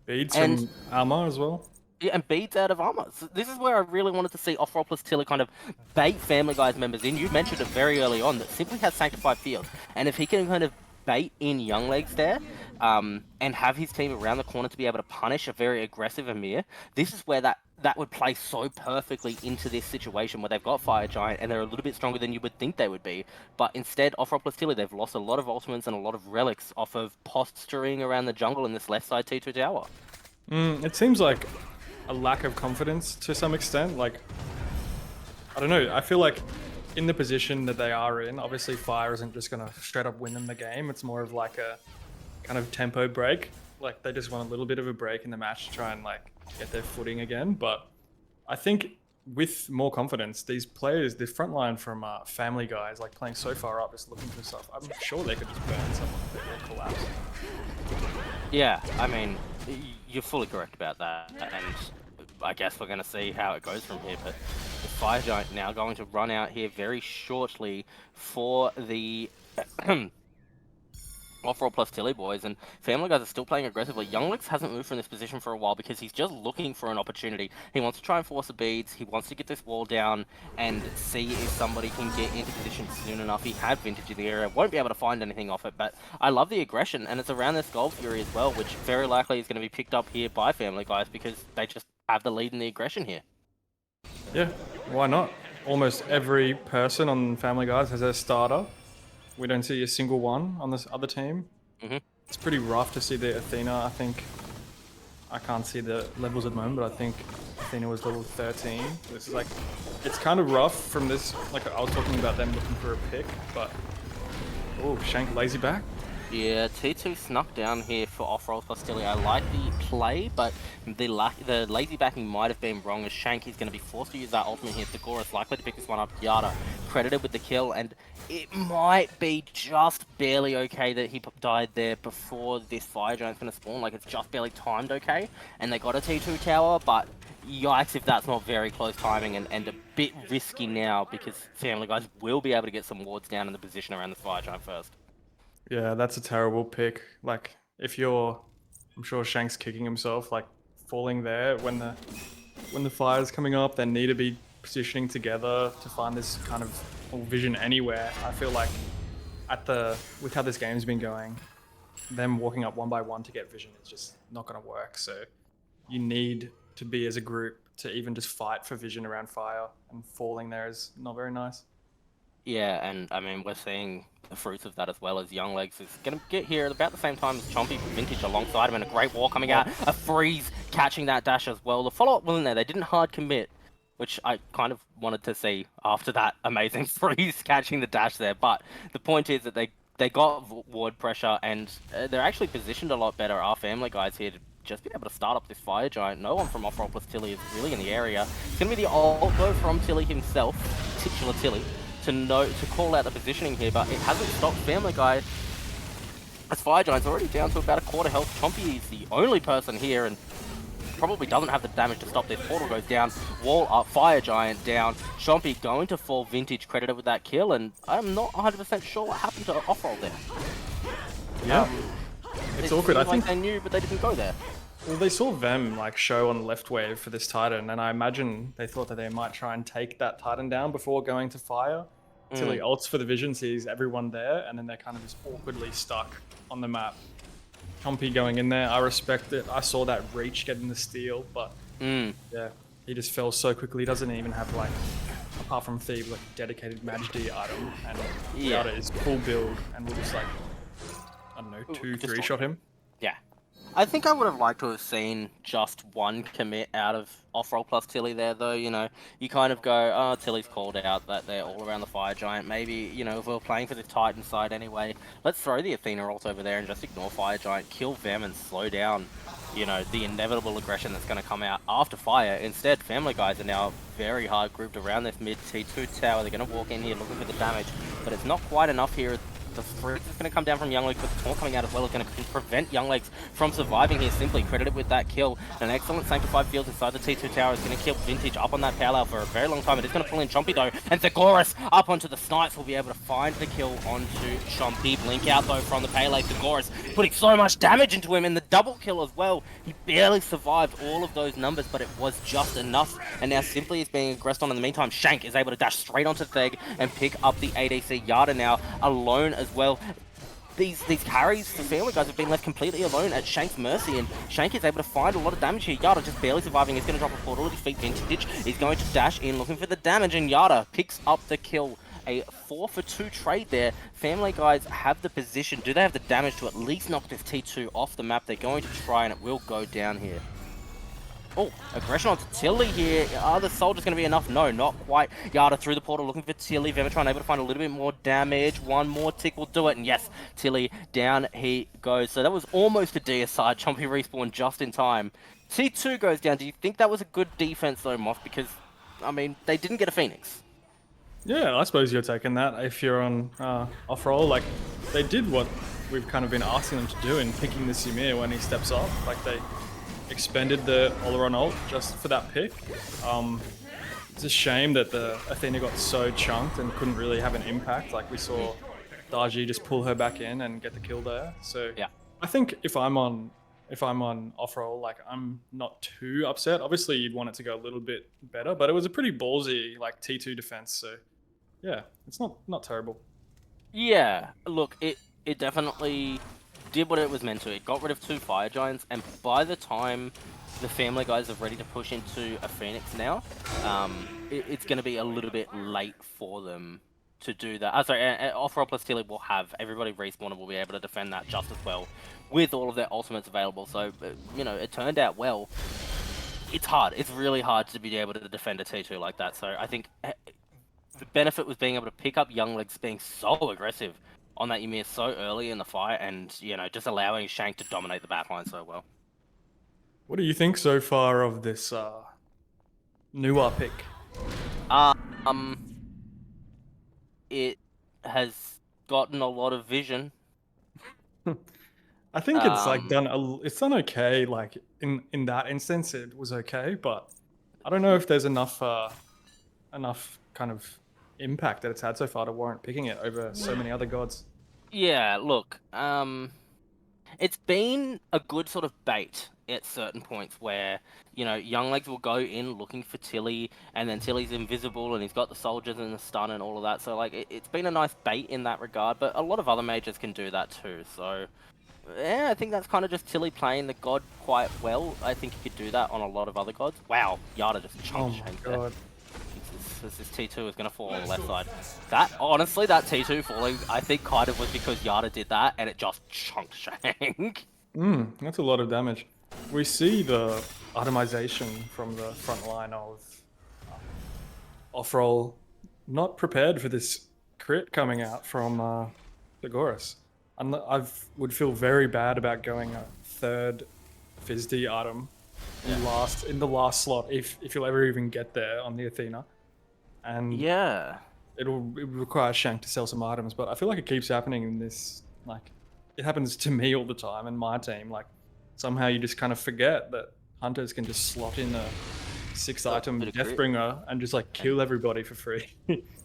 Speaker 2: Beads and armor as well.
Speaker 1: Yeah, and beads out of armor. So this is where I really wanted to see Offrole plus Tilleyy kind of bait Family Guys members in. You mentioned it very early on that Simply has Sanctified Field, and if he can kind of bait in Younglegs there, and have his team around the corner to be able to punish a very aggressive Emir, this is where that would play so perfectly into this situation where they've got Fire Giant and they're a little bit stronger than you would think they would be. But instead, Offrole plus Tilleyy, they've lost a lot of ultimates and a lot of relics off of posturing around the jungle in this left side T2 tower.
Speaker 2: It seems like a lack of confidence to some extent. Like, I don't know. I feel like in the position that they are in, obviously Fire isn't just going to straight up win them the game. It's more of like a kind of tempo break. Like, they just want a little bit of a break in the match to try and like get their footing again. But I think with more confidence, these players, the front line from Family Guys, like playing so far up, just looking for stuff, I'm sure they could just burn someone that will collapse.
Speaker 1: Yeah, I mean, you're fully correct about that, and I guess we're going to see how it goes from here, but the Fire Giant now going to run out here very shortly for the Offrole plus Tilleyy boys, and Family Guys are still playing aggressively. Younglix hasn't moved from this position for a while because he's just looking for an opportunity. He wants to try and force the beads, he wants to get this wall down and see if somebody can get into position soon enough. He had Vintage in the area, won't be able to find anything off it, but I love the aggression, and it's around this Gold Fury as well, which very likely is going to be picked up here by Family Guys because they just have the lead in the aggression here.
Speaker 2: Yeah, why not? Almost every person on Family Guys has their starter. We don't see a single one on this other team. It's pretty rough to see the Athena. I think I can't see the levels at the moment, but I think Athena was level 13. This is like, it's kind of rough from this. Like I was talking about them looking for a pick, but oh, Shank lazy back.
Speaker 1: Yeah, T2 snuck down here for Offrole plus Tilleyy. I like the play, but the lazy backing might have been wrong as Shank is going to be forced to use that ultimate here. Thagorus likely to pick this one up. Yada credited with the kill, and it might be just barely okay that he died there before this Fire Giant's going to spawn. Like, it's just barely timed okay, and they got a T2 tower, but yikes if that's not very close timing and a bit risky now because Family Guys will be able to get some wards down in the position around the Fire Giant first.
Speaker 2: Yeah, that's a terrible pick. Like, if you're, I'm sure Shank's kicking himself, like falling there when the fire's coming up. They need to be positioning together to find this kind of vision anywhere. I feel like with how this game's been going, them walking up one by one to get vision is just not going to work. So you need to be as a group to even just fight for vision around fire, and falling there is not very nice.
Speaker 1: Yeah, and I mean, we're seeing the fruits of that as well as Younglegs is going to get here at about the same time as Chompy Vintage alongside him, and a great wall coming out, a freeze catching that dash as well. The follow-up wasn't there, they didn't hard commit, which I kind of wanted to see after that amazing freeze catching the dash there, but the point is that they got ward pressure, and they're actually positioned a lot better, our Family Guys here, to just be able to start up this Fire Giant. No one from Offrole plus Tilleyy is really in the area. It's going to be the ult though from Tilleyy himself, titular Tilleyy, to call out the positioning here, but it hasn't stopped Family Guy. As Fire Giant's already down to about a quarter health. Chompy is the only person here and probably doesn't have the damage to stop this. Portal goes down, wall up, Fire Giant down. Chompy going to fall Vintage credited with that kill, and I'm not 100% sure what happened to Offrole there.
Speaker 2: Yeah, it's awkward. I think
Speaker 1: they knew, but they didn't go there.
Speaker 2: Well, they saw them like show on the left wave for this Titan, and I imagine they thought that they might try and take that Titan down before going to fire. Tilleyy ults for the vision, sees everyone there, and then they're kind of just awkwardly stuck on the map. Chompy going in there, I respect it. I saw that reach getting the steal, but yeah, he just fell so quickly. He doesn't even have like, apart from Thebe, like a dedicated Maj D item, and Yada is full build, and we'll just like, I don't know, 2-3 shot him.
Speaker 1: Yeah. I think I would have liked to have seen just one commit out of Offrole plus Tilleyy there, though. You know, you kind of go, oh, Tilley's called out that they're all around the Fire Giant. Maybe, you know, if we're playing for the Titan side anyway, let's throw the Athena ult over there and just ignore Fire Giant, kill them and slow down, you know, the inevitable aggression that's going to come out after Fire. Instead, Family Guys are now very hard grouped around this mid T2 tower. They're going to walk in here looking for the damage, but it's not quite enough here. The freeze is going to come down from Younglegs, but the taunt coming out as well is going to prevent Younglegs from surviving here. Simply credited with that kill. An excellent Sanctified Fields inside the T2 tower is going to kill Vintage up on that parallel for a very long time. It is going to pull in Chompy though, and Thagorus up onto the Snipes will be able to find the kill onto Chompy. Blink out though from the Pele. Thagorus putting so much damage into him, and the double kill as well. He barely survived all of those numbers, but it was just enough. And now Simply is being aggressed on in the meantime. Shank is able to dash straight onto Theg and pick up the ADC. Yada now alone as well. these carries for Family Guys have been left completely alone at Shank's mercy, and Shank is able to find a lot of damage here. Yada just barely surviving. He's going to drop a portal at his feet. Vintage is going to dash in looking for the damage, and Yada picks up the kill. A 4-for-2 trade there. Family Guys have the position. Do they have the damage to at least knock this T2 off the map? They're going to try, and it will go down here. Oh, aggression onto Tilley here. Are the soldiers going to be enough? No, not quite. Yada through the portal looking for Tilley. Vemetron able to find a little bit more damage. One more tick will do it. And yes, Tilley down he goes. So that was almost a deicide. Chompy respawn just in time. T2 goes down. Do you think that was a good defense though, Moth? Because, I mean, they didn't get a Phoenix.
Speaker 2: Yeah, I suppose you're taking that if you're on Offrole. Like, they did what we've kind of been asking them to do in picking this Ymir when he steps up. Like, they expended the Oleron ult just for that pick. It's a shame that the Athena got so chunked and couldn't really have an impact. Like, we saw Darji just pull her back in and get the kill there. So
Speaker 1: yeah,
Speaker 2: I think if I'm on Offrole, like, I'm not too upset. Obviously, you'd want it to go a little bit better, but it was a pretty ballsy like T2 defense. So yeah, it's not terrible.
Speaker 1: Yeah, look, it definitely did what it was meant to. It got rid of 2 Fire Giants, and by the time the Family Guys are ready to push into a Phoenix now, it's going to be a little bit late for them to do that. Sorry, Offrole plus Tilley will have everybody respawn and will be able to defend that just as well with all of their ultimates available. So, you know, it turned out well. It's hard. It's really hard to be able to defend a T2 like that. So I think the benefit was being able to pick up Young Legs being so aggressive on that Ymir so early in the fight, and, you know, just allowing Shank to dominate the backline so well.
Speaker 2: What do you think so far of this newer pick?
Speaker 1: It has gotten a lot of vision.
Speaker 2: I think it's like it's done okay. Like in that instance, it was okay, but I don't know if there's enough kind of impact that it's had so far to warrant picking it over so many other gods.
Speaker 1: Yeah, look, it's been a good sort of bait at certain points where, you know, Young Legs will go in looking for Tilley, and then Tilley's invisible and he's got the soldiers and the stun and all of that. So, like, it's been a nice bait in that regard, but a lot of other mages can do that too. So, yeah, I think that's kind of just Tilley playing the god quite well. I think he could do that on a lot of other gods. Wow, Yada just chunked Shank there. This T2 is going to fall on the left side. Honestly, that T2 falling, I think kind of was because Yada did that, and it just chunked Shank.
Speaker 2: That's a lot of damage. We see the itemization from the front line of Offrole not prepared for this crit coming out from the Gorus. I would feel very bad about going a 3rd FizzD item in the last slot if you'll ever even get there on the Athena. And
Speaker 1: yeah,
Speaker 2: it would require Shank to sell some items, but I feel like it keeps happening in this. Like, it happens to me all the time and my team. Like, somehow you just kind of forget that hunters can just slot in a 6-item Deathbringer and just like kill everybody for free.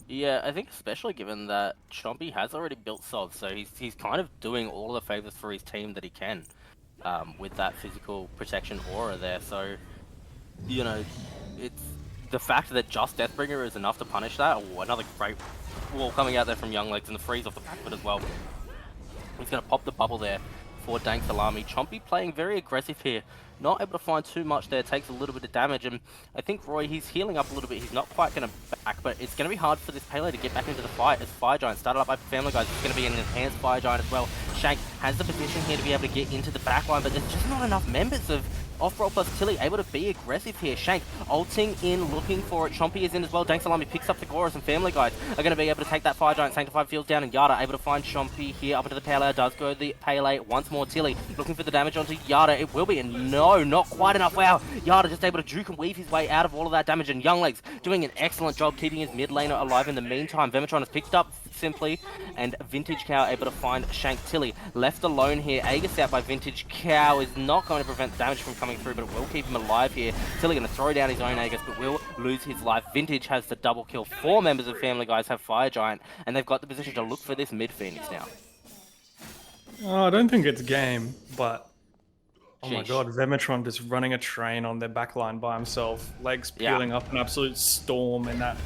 Speaker 1: Yeah, I think especially given that Chompy has already built Sov, so he's kind of doing all the favors for his team that he can, with that physical protection aura there. So, you know, it's the fact that just Deathbringer is enough to punish that. Oh, another great wall coming out there from Young Legs, and the freeze off the back of it as well. He's going to pop the bubble there for Dank Salami. Chompy playing very aggressive here. Not able to find too much there. Takes a little bit of damage, and I think Roy, he's healing up a little bit. He's not quite going to back, but it's going to be hard for this Pele to get back into the fight as Fire Giant started up by Family Guys. It's going to be an enhanced Fire Giant as well. Shank has the position here to be able to get into the backline, but there's just not enough members of Offrole plus Tilley able to be aggressive here. Shank ulting in, looking for it. Chompy is in as well. Dank Salami picks up the Gorus, and Family Guys are going to be able to take that Fire Giant. Sanctified Fields down, and Yada able to find Chompy here up into the Pele. Does go the Pele once more. Tilley looking for the damage onto Yada. It will be, and no, not quite enough. Wow, Yada just able to juke and weave his way out of all of that damage, and Young Legs doing an excellent job keeping his mid laner alive in the meantime. Vemetron has picked up simply, and Vintage Cow able to find Shank. Tilley left alone here. Aegis out by Vintage Cow is not going to prevent damage from coming through, but it will keep him alive here. Tilley going to throw down his own Aegis, but will lose his life. Vintage has the double kill. 4 members of Family Guys have Fire Giant, and they've got the position to look for this mid Phoenix now.
Speaker 2: I don't think it's game, but oh my
Speaker 1: Sheesh.
Speaker 2: god, Vemetron just running a train on their backline by himself. Legs peeling up an absolute storm in that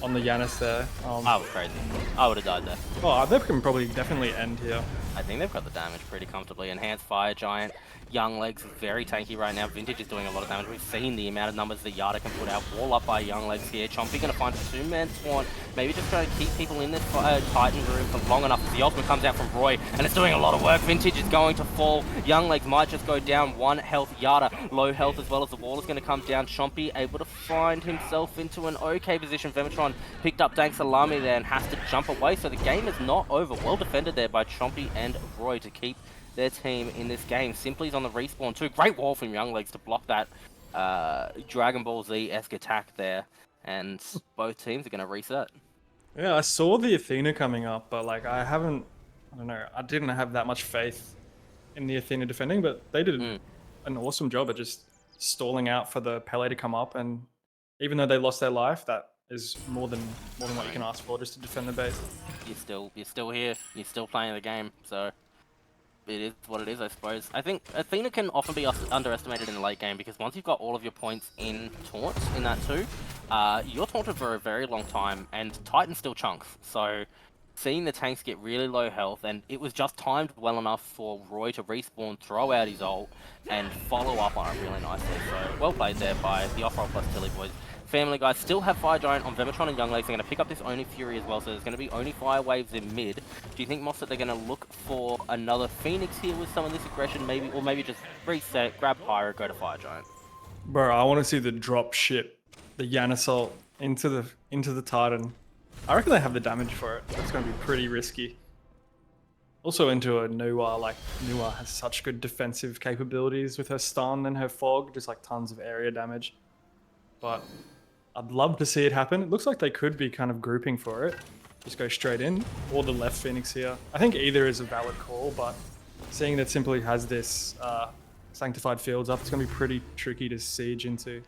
Speaker 2: on the Yanis there.
Speaker 1: That was crazy. I would have died there.
Speaker 2: Oh, that can probably definitely end here.
Speaker 1: I think they've got the damage pretty comfortably. Enhanced Fire Giant, Young Legs is very tanky right now. Vintage is doing a lot of damage. We've seen the amount of numbers that Yada can put out. Wall up by Young Legs here. Chompy going to find a 2-man Swan. Maybe just trying to keep people in this Titan room for long enough as the ultimate comes out from Roy, and it's doing a lot of work. Vintage is going to fall. Young Legs might just go down 1 health. Yada low health as well as the wall is going to come down. Chompy able to find himself into an okay position. Vemetron picked up Dank Salami there and has to jump away, so the game is not over. Well defended there by Chompy and Roy to keep their team in this game. Simply's on the respawn too. Great wall from Young Legs to block that Dragon Ball Z-esque attack there, and both teams are going to reset.
Speaker 2: Yeah, I saw the Athena coming up, but like I don't know, I didn't have that much faith in the Athena defending, but they did an awesome job at just stalling out for the Pele to come up, and even though they lost their life, that is more than what you can ask for just to defend the base.
Speaker 1: You're still here. You're still playing the game, so it is what it is, I suppose. I think Athena can often be underestimated in the late game because once you've got all of your points in taunt in that too, you're taunted for a very long time, and Titan still chunks. So seeing the tanks get really low health, and it was just timed well enough for Roy to respawn, throw out his ult, and follow up on it really nicely. So well played there by the Offrole plus Tilleyy boys. Family Guys still have Fire Giant on Vemetron and Young Legs. They're going to pick up this Oni Fury as well, so there's going to be Oni Fire Waves in mid. Do you think, Moss, that they're going to look for another Phoenix here with some of this aggression, maybe, or maybe just reset, grab Pyro, go to Fire Giant?
Speaker 2: Bro, I want to see the drop ship, the Yan Assault into the Titan. I reckon they have the damage for it. That's going to be pretty risky. Also into a Nuwa, like Nuwa has such good defensive capabilities with her stun and her fog, just like tons of area damage. But I'd love to see it happen. It looks like they could be kind of grouping for it. Just go straight in, or the left Phoenix here. I think either is a valid call, but seeing that Simply has this Sanctified Fields up, it's going to be pretty tricky to siege into.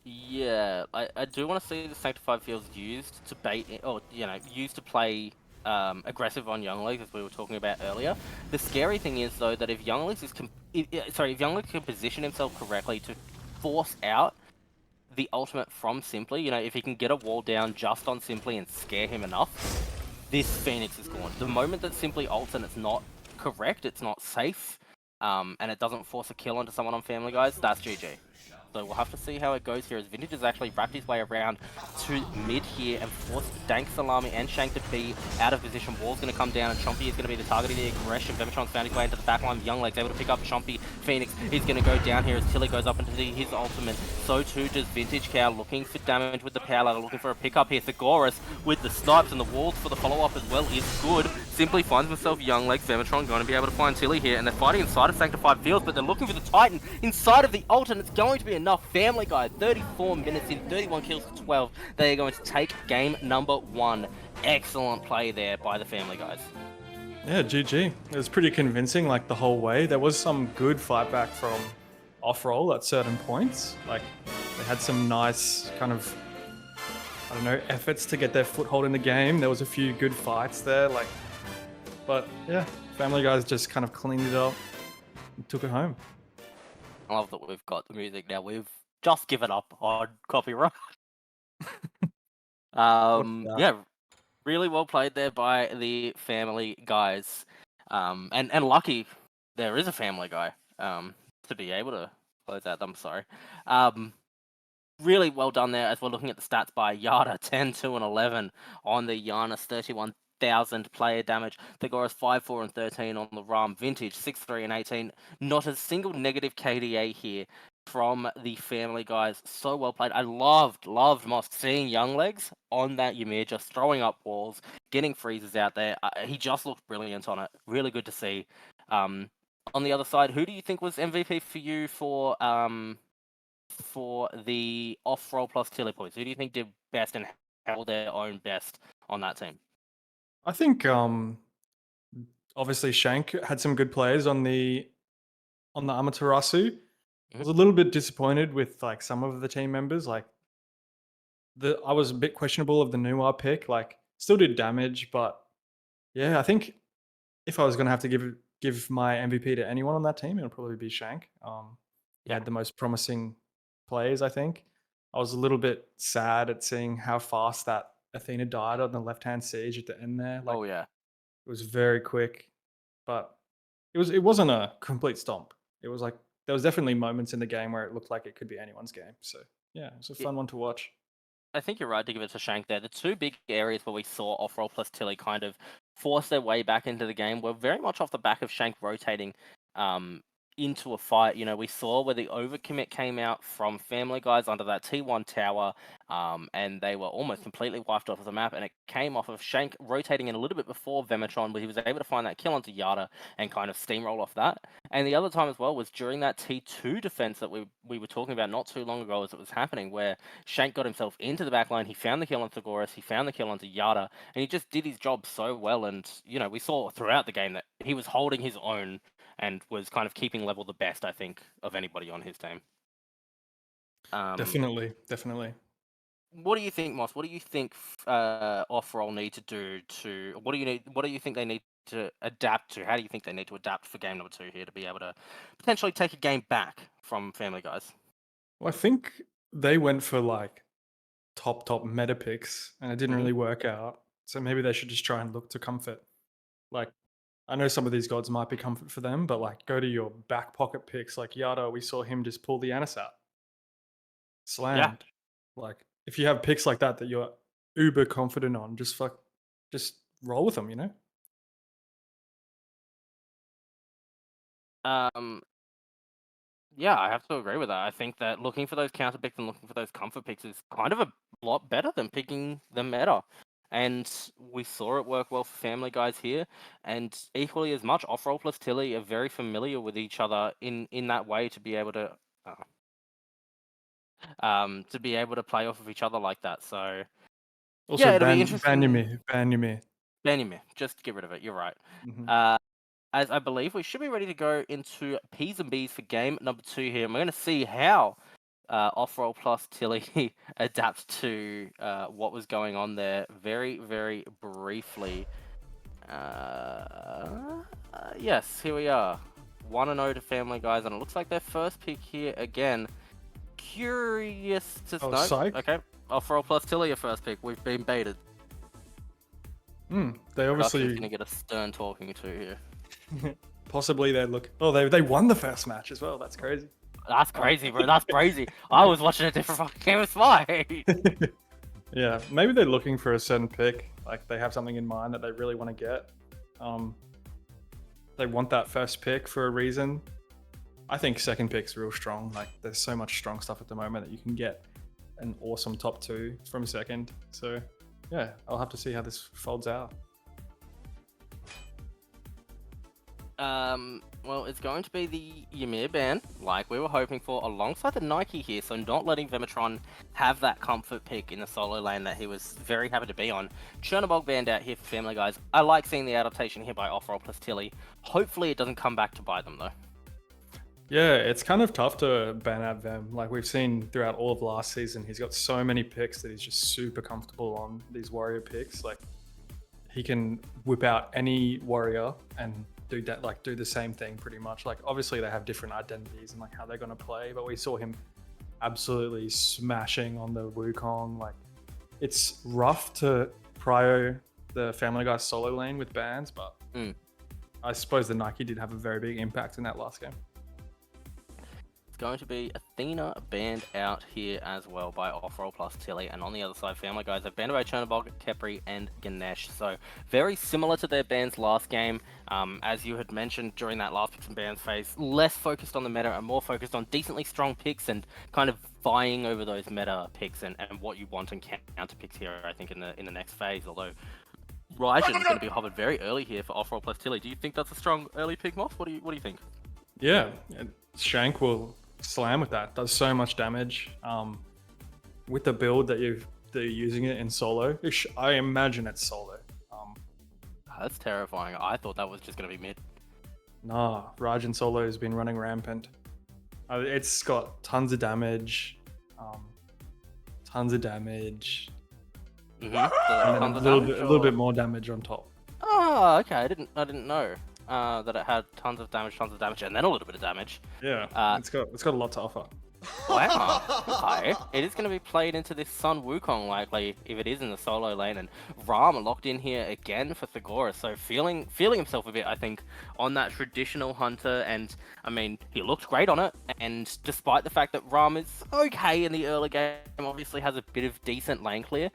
Speaker 1: Yeah, I do want to see the Sanctified Fields used to bait, or, you know, used to play aggressive on Young Legs, as we were talking about earlier. The scary thing is, though, that if Young Legs if Young Legs can position himself correctly to force out the ultimate from Simply, you know, if he can get a wall down just on Simply and scare him enough, this Phoenix is gone. The moment that Simply ults and it's not correct, it's not safe, and it doesn't force a kill onto someone on Family Guys, that's GG. So we'll have to see how it goes here as Vintage has actually wrapped his way around to mid here and forced Dank Salami and Shank to be out of position. Wall's going to come down and Chompy is going to be the target of the aggression. Vemetron's found his way into the backline. Young Legs able to pick up Chompy. Phoenix is going to go down here as Tilleyy goes up into his ultimate. So too does Vintage Cow, looking for damage with the power ladder, looking for a pickup here. Thegoras with the snipes and the walls for the follow-up as well is good. Simply finds himself Young Legs. Vemetron going to be able to find Tilleyy here, and they're fighting inside of Sanctified Fields, but they're looking for the Titan inside of the ult, and it's going to be enough. Family Guy, 34 minutes in, 31 kills to 12. They are going to take game number 1. Excellent play there by the Family Guys.
Speaker 2: Yeah, GG. It was pretty convincing, like, the whole way. There was some good fight back from Offrole at certain points. Like, they had some nice kind of, I don't know, efforts to get their foothold in the game. There was a few good fights there, like, but yeah, Family Guys just kind of cleaned it up and took it home.
Speaker 1: I love that we've got the music now. We've just given up on copyright. Yeah, really well played there by the Family Guys. And lucky there is a Family Guy to be able to close out. I'm sorry. Really well done there as we're looking at the stats by Yada, 10, 2, and 11 on the Giannis, 31,000 player damage. Thegoras 5, 4, and 13 on the Ram. Vintage 6, 3, and 18. Not a single negative KDA here from the Family Guys. So well played. I loved Mosk seeing Young Legs on that Ymir, just throwing up walls, getting freezes out there. He just looked brilliant on it. Really good to see. On the other side, who do you think was MVP for you for the Offrole plus Tilleyy points? Who do you think did best and held their own best on that team?
Speaker 2: I think obviously Shank had some good players on the Amaterasu. I was a little bit disappointed with like some of the team members. Like I was a bit questionable of the Nuwa pick. Like still did damage, but yeah, I think if I was gonna have to give my MVP to anyone on that team, it would probably be Shank. He had the most promising plays, I think. I was a little bit sad at seeing how fast that Athena died on the left-hand siege at the end there. Like,
Speaker 1: Oh yeah.
Speaker 2: it was very quick. but it wasn't a complete stomp. It was like there was definitely moments in the game where it looked like it could be anyone's game. So yeah, it was a fun one to watch.
Speaker 1: I think you're right to give it to Shank there. The two big areas where we saw Offrole plus Tilley kind of force their way back into the game were very much off the back of Shank rotating into a fight. You know, we saw where the overcommit came out from Family Guys under that T1 tower, and they were almost completely wiped off of the map, and it came off of Shank rotating in a little bit before Vemetron, where he was able to find that kill onto Yada and kind of steamroll off that. And the other time as well was during that T2 defense that we were talking about not too long ago as it was happening, where Shank got himself into the back line, he found the kill onto Goris, he found the kill onto Yada, and he just did his job so well. And, you know, we saw throughout the game that he was holding his own and was kind of keeping level the best, I think, of anybody on his team.
Speaker 2: Definitely.
Speaker 1: What do you think, Moss? What do you think Offrole need to do to? What do you think they need to adapt to? How do you think they need to adapt for game number 2 here to be able to potentially take a game back from Family Guys?
Speaker 2: Well, I think they went for like top meta picks, and it didn't really work out. So maybe they should just try and look to comfort. Like, I know some of these gods might be comfort for them, but like go to your back pocket picks. Like Yada, we saw him just pull the Anis out, slammed. Like if you have picks like that you're uber confident on, just roll with them. You know.
Speaker 1: Yeah, I have to agree with that. I think that looking for those counter picks and looking for those comfort picks is kind of a lot better than picking the meta. And we saw it work well for Family Guys here. And equally as much, Offrole plus Tilley are very familiar with each other in that way to be able to play off of each other like that. So
Speaker 2: Also,
Speaker 1: yeah, it'll be interesting.
Speaker 2: Banumir.
Speaker 1: Just get rid of it. You're right.
Speaker 2: Mhm.
Speaker 1: As I believe we should be ready to go into P's and B's for game number 2 here. And we're going to see how Offrole plus Tilley adapt to what was going on there very, very briefly. Yes, here we are. 1-0 to Family Guys, and it looks like their first pick here again. Curious to know.
Speaker 2: Psych.
Speaker 1: Okay, Offrole plus Tilley, your first pick. We've been baited.
Speaker 2: They obviously
Speaker 1: going to get a stern talking to here.
Speaker 2: Possibly they look. Oh, they won the first match as well. That's crazy.
Speaker 1: That's crazy, bro. That's crazy. I was watching a different fucking game of Smite.
Speaker 2: Yeah, maybe they're looking for a certain pick. Like they have something in mind that they really want to get. They want that first pick for a reason. I think second pick's real strong. Like there's so much strong stuff at the moment that you can get an awesome top 2 from second. So yeah, I'll have to see how this folds out.
Speaker 1: Well, it's going to be the Ymir ban, like we were hoping for, alongside the Nike here, so not letting Vemetron have that comfort pick in the solo lane that he was very happy to be on. Chernobog banned out here for Family Guys. I like seeing the adaptation here by Offrole plus Tilley. Hopefully it doesn't come back to bite them, though.
Speaker 2: Yeah, it's kind of tough to ban out Vem. Like we've seen throughout all of last season, he's got so many picks that he's just super comfortable on these warrior picks. Like he can whip out any warrior and do the same thing pretty much. Like obviously they have different identities and like how they're going to play, but we saw him absolutely smashing on the Wukong. Like it's rough to prio the Family Guy solo lane with bans, but I suppose the Nike did have a very big impact in that last game.
Speaker 1: It's going to be Athena banned out here as well by Offrole plus Tilley, and on the other side, Family Guys have banned away Chernobog, Kepri, and Ganesh. So very similar to their bans last game. As you had mentioned during that last picks and bans phase, less focused on the meta and more focused on decently strong picks and kind of vying over those meta picks and what you want and counter picks here, I think, in the next phase. Although Raijin's going to be hovered very early here for Offrole plus Tilley. Do you think that's a strong early pick, Moss? What do you think?
Speaker 2: Yeah, Shank will slam with that. Does so much damage. With the build that you're using it in solo, I imagine it's solo.
Speaker 1: That's terrifying. I thought that was just going to be mid.
Speaker 2: Nah, Raijin solo has been running rampant. It's got tons of damage.
Speaker 1: Mm-hmm.
Speaker 2: And then a little bit more damage on top.
Speaker 1: Oh, okay. I didn't know that it had tons of damage, and then a little bit of damage.
Speaker 2: Yeah, it's got a lot to offer.
Speaker 1: Wow. Okay. It is going to be played into this Sun Wukong likely if it is in the solo lane, and Ram locked in here again for Thagora. So feeling himself a bit, I think, on that traditional hunter, and I mean he looked great on it. And despite the fact that Ram is okay in the early game, obviously has a bit of decent lane clear.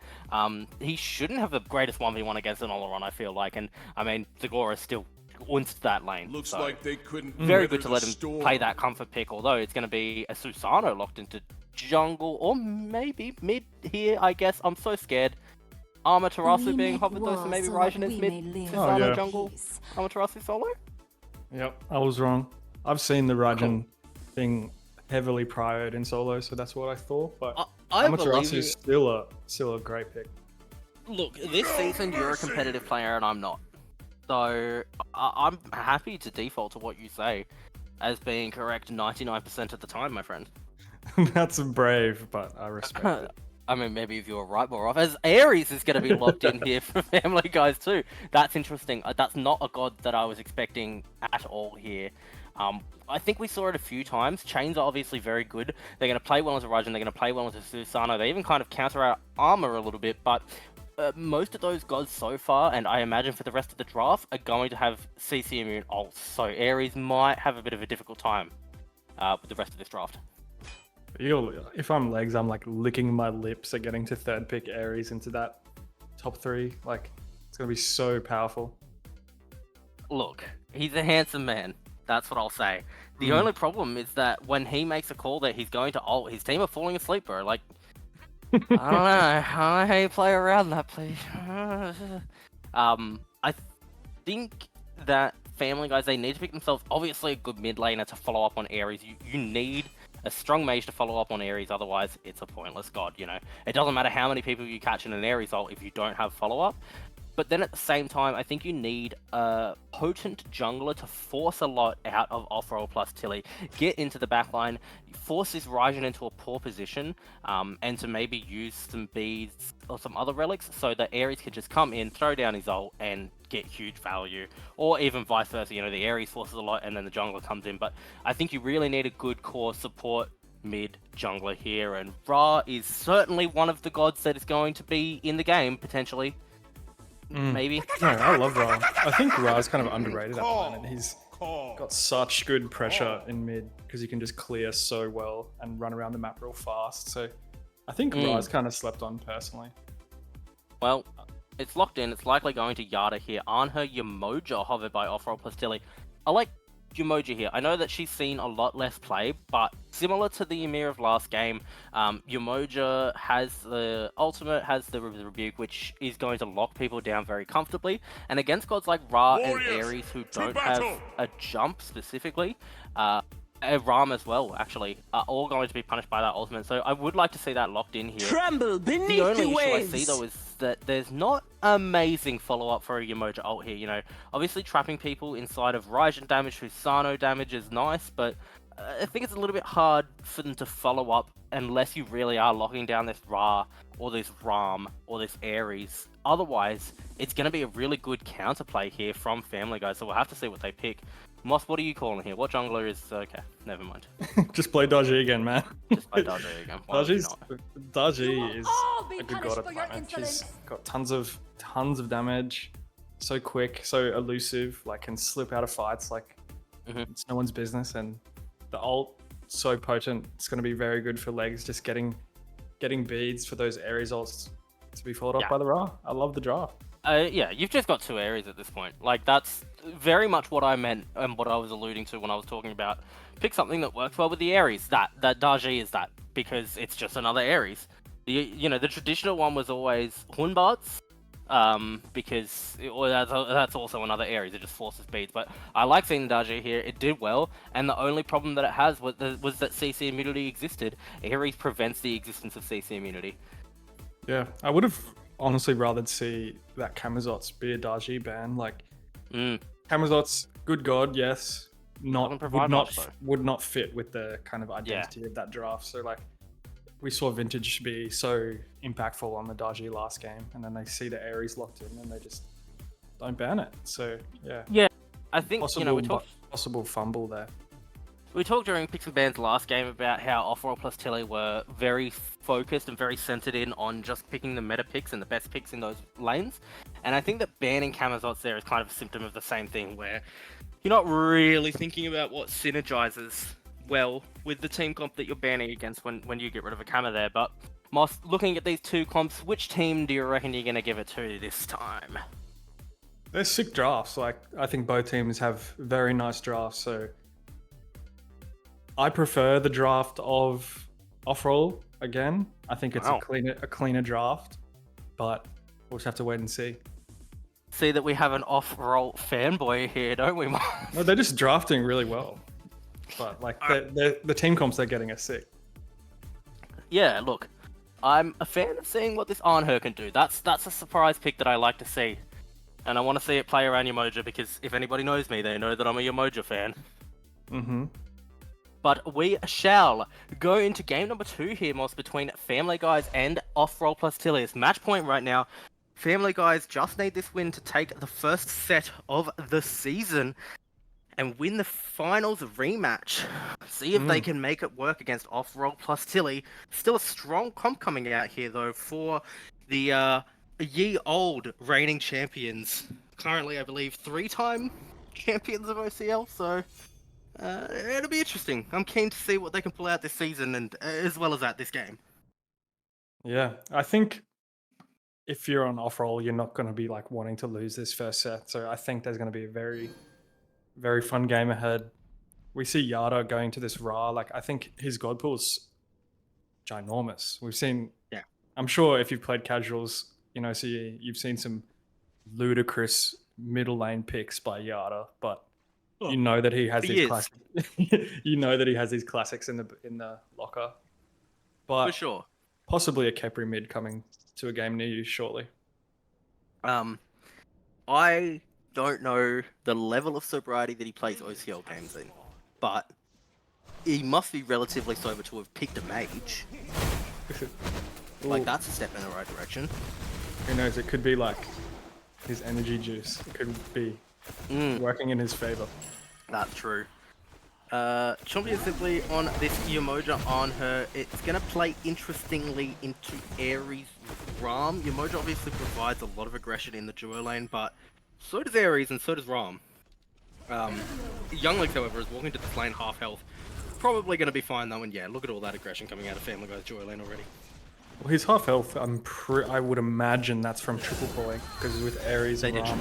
Speaker 1: He shouldn't have the greatest 1v1 against an Oleron, I feel like, and I mean Thagora still winced that lane.
Speaker 3: Looks
Speaker 1: so
Speaker 3: like they couldn't.
Speaker 1: very good to let him play that comfort pick, although it's going to be a Susano locked into jungle, or maybe mid here, I guess. I'm so scared. Amaterasu being hovered though, so maybe Raijin is mid, Susano jungle, Amaterasu solo?
Speaker 2: Yep, I was wrong. I've seen the Raijin being heavily priored in solo, so that's what I thought, but Amaterasu is still a great pick.
Speaker 1: Look, this season you're a competitive player and I'm not. So I'm happy to default to what you say as being correct 99% of the time, my friend.
Speaker 2: That's brave, but I respect it.
Speaker 1: I mean, maybe if you were right more off. As Ares is going to be locked in here for Family Guys too. That's interesting. That's not a god that I was expecting at all here. I think we saw it a few times. Chains are obviously very good. They're going to play well as a Raijin. They're going to play well as a Susano. They even kind of counter our armor a little bit, but most of those gods so far, and I imagine for the rest of the draft, are going to have CC immune ults. So Ares might have a bit of a difficult time with the rest of this draft.
Speaker 2: If I'm legs, I'm like licking my lips at getting to third pick Ares into that top 3. Like, it's going to be so powerful.
Speaker 1: Look, he's a handsome man. That's what I'll say. The only problem is that when he makes a call that he's going to ult, his team are falling asleep, bro. Like, I don't know. I don't know how you play around that, please. I think that Family Guys, they need to pick themselves, obviously, a good mid laner to follow up on Ares. You need a strong mage to follow up on Ares, otherwise it's a pointless god, you know? It doesn't matter how many people you catch in an Ares ult if you don't have follow-up. But then at the same time, I think you need a potent jungler to force a lot out of Offrole plus Tilleyy, get into the backline, force this Raijin into a poor position, and to maybe use some beads or some other relics so that Ares can just come in, throw down his ult, and get huge value. Or even vice versa, you know, the Ares forces a lot and then the jungler comes in. But I think you really need a good core support mid jungler here, and Ra is certainly one of the gods that is going to be in the game, potentially. Maybe.
Speaker 2: No, I love Ra. I think Ra's kind of underrated at the moment. He's got such good pressure in mid because he can just clear so well and run around the map real fast. So I think Ra's kind of slept on personally.
Speaker 1: Well, it's locked in. It's likely going to Yada here. Anher Yamoja hovered by Offrole plus Tilleyy. I like Yamoja here. I know that she's seen a lot less play, but similar to the Ymir of last game, Yamoja has the ultimate, has the rebuke, which is going to lock people down very comfortably. And against gods like Ra and Ares, who don't have a jump specifically, Ram as well, actually, are all going to be punished by that ultimate. So I would like to see that locked in here.
Speaker 5: Tremble beneath
Speaker 1: the only
Speaker 5: the
Speaker 1: issue
Speaker 5: waves.
Speaker 1: I see though is that there's not amazing follow-up for a Yamoja ult here, you know. Obviously trapping people inside of Raijin damage, Susano damage is nice, but I think it's a little bit hard for them to follow up unless you really are locking down this Ra, or this Ram, or this Ares. Otherwise, it's going to be a really good counterplay here from Family Guys, so we'll have to see what they pick. Moss, what are you calling here? What jungler is... Okay, never mind.
Speaker 2: Just play Dodgy again, man.
Speaker 1: Just play Dodgy again.
Speaker 2: Dodgy is a good god at the moment. She's got tons of damage, so quick, so elusive, like can slip out of fights like it's no one's business, and the ult so potent. It's going to be very good for legs, just getting beads for those Ares ults to be followed up by the Ra. I love the draft.
Speaker 1: Yeah, you've just got 2 Ares at this point. Like, that's very much what I meant and what I was alluding to when I was talking about pick something that works well with the Ares. That Daji is that, because it's just another Ares. The traditional one was always Hunbarts, because that's also another Ares. It just forces beads. But I like seeing Daji here. It did well, and the only problem that it has was that CC immunity existed. Ares prevents the existence of CC immunity.
Speaker 2: Yeah, I would have honestly rather see that Camazotz be a Daji ban. Like, Camazotz, good god, yes, would not fit with the kind of identity of that draft. So like, we saw Vintage be so impactful on the Daji last game, and then they see the Ares locked in, and they just don't ban it. So yeah,
Speaker 1: I think
Speaker 2: possible fumble there.
Speaker 1: We talked during Picks and Ban's last game about how Offrole plus Tilleyy were very focused and very centered in on just picking the meta picks and the best picks in those lanes. And I think that banning Camazots there is kind of a symptom of the same thing, where you're not really thinking about what synergizes well with the team comp that you're banning against when you get rid of a Kama there. But Moss, looking at these two comps, which team do you reckon you're going to give it to this time?
Speaker 2: They're sick drafts. Like, I think both teams have very nice drafts, so I prefer the draft of Offrole again. I think it's a cleaner draft, but we'll just have to wait and see.
Speaker 1: See that we have an Offrole fanboy here, don't we, Moss?
Speaker 2: No, they're just drafting really well, but like the team comps they're getting are sick.
Speaker 1: Yeah, look, I'm a fan of seeing what this Arnher can do. That's a surprise pick that I like to see. And I want to see it play around Yemoja, because if anybody knows me, they know that I'm a Yemoja fan.
Speaker 2: Mm-hmm.
Speaker 1: But we shall go into game number 2 here, Moss, between Family Guys and Offrole plus Tilleyy. It's match point right now. Family Guys just need this win to take the first set of the season and win the finals rematch. See if they can make it work against Offrole plus Tilleyy. Still a strong comp coming out here, though, for the ye old reigning champions. Currently, I believe, 3-time champions of OCL, so it'll be interesting. I'm keen to see what they can pull out this season, and as well as at this game.
Speaker 2: Yeah, I think if you're on Offrole, you're not going to be like wanting to lose this first set. So I think there's going to be a very, very fun game ahead. We see Yada going to this Ra. Like, I think his god pool's ginormous. We've seen.
Speaker 1: Yeah.
Speaker 2: I'm sure if you've played casuals, so you've seen some ludicrous middle lane picks by Yada, but you know that he has these classics. You know that he has these classics in the locker. But
Speaker 1: For sure.
Speaker 2: Possibly a Kepri mid coming to a game near you shortly.
Speaker 1: I don't know the level of sobriety that he plays OCL games in, but he must be relatively sober to have picked a mage. Like, that's a step in the right direction.
Speaker 2: Who knows? It could be like his energy juice. It could be working in his favor.
Speaker 1: That's true. Chompy is simply on this Yemoja on her. It's going to play interestingly into Ares Ram. Yemoja obviously provides a lot of aggression in the duo lane, but so does Ares and so does Ram. Younglegs, however, is walking to this lane half health. Probably going to be fine though, and yeah, look at all that aggression coming out of Family Guy's duo lane already.
Speaker 2: Well, his half health, I would imagine that's from triple pulling, because with Ares and Ram,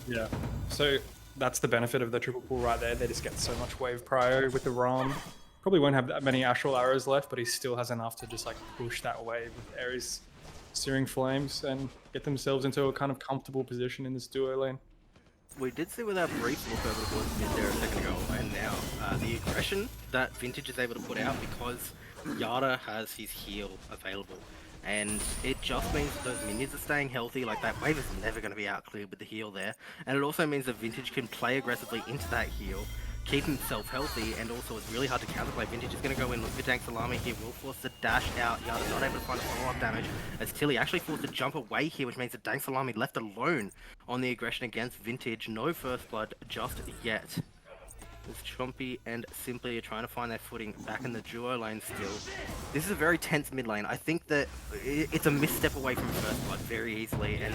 Speaker 2: yeah. So that's the benefit of the triple pull right there. They just get so much wave prio with the Ram. Probably won't have that many Astral arrows left, but he still has enough to just like push that wave with Ares Searing Flames and get themselves into a kind of comfortable position in this duo lane.
Speaker 1: We did see with our brief look over the board mid there a second ago, and now the aggression that Vintage is able to put out because Yada has his heal available. And it just means that those minions are staying healthy. Like, that wave is never going to be out cleared with the heal there. And it also means that Vintage can play aggressively into that heal, keep himself healthy, and also it's really hard to counterplay. Vintage is going to go in, look for Dank Salami here, will force the dash out. Yada not able to find follow-up damage, as Tilleyy actually forced to jump away here, which means that Dank Salami left alone on the aggression against Vintage. No first blood just yet. As Chompy and Simply are trying to find their footing back in the duo lane still. This is a very tense mid lane. I think that it's a misstep away from first blood very easily, and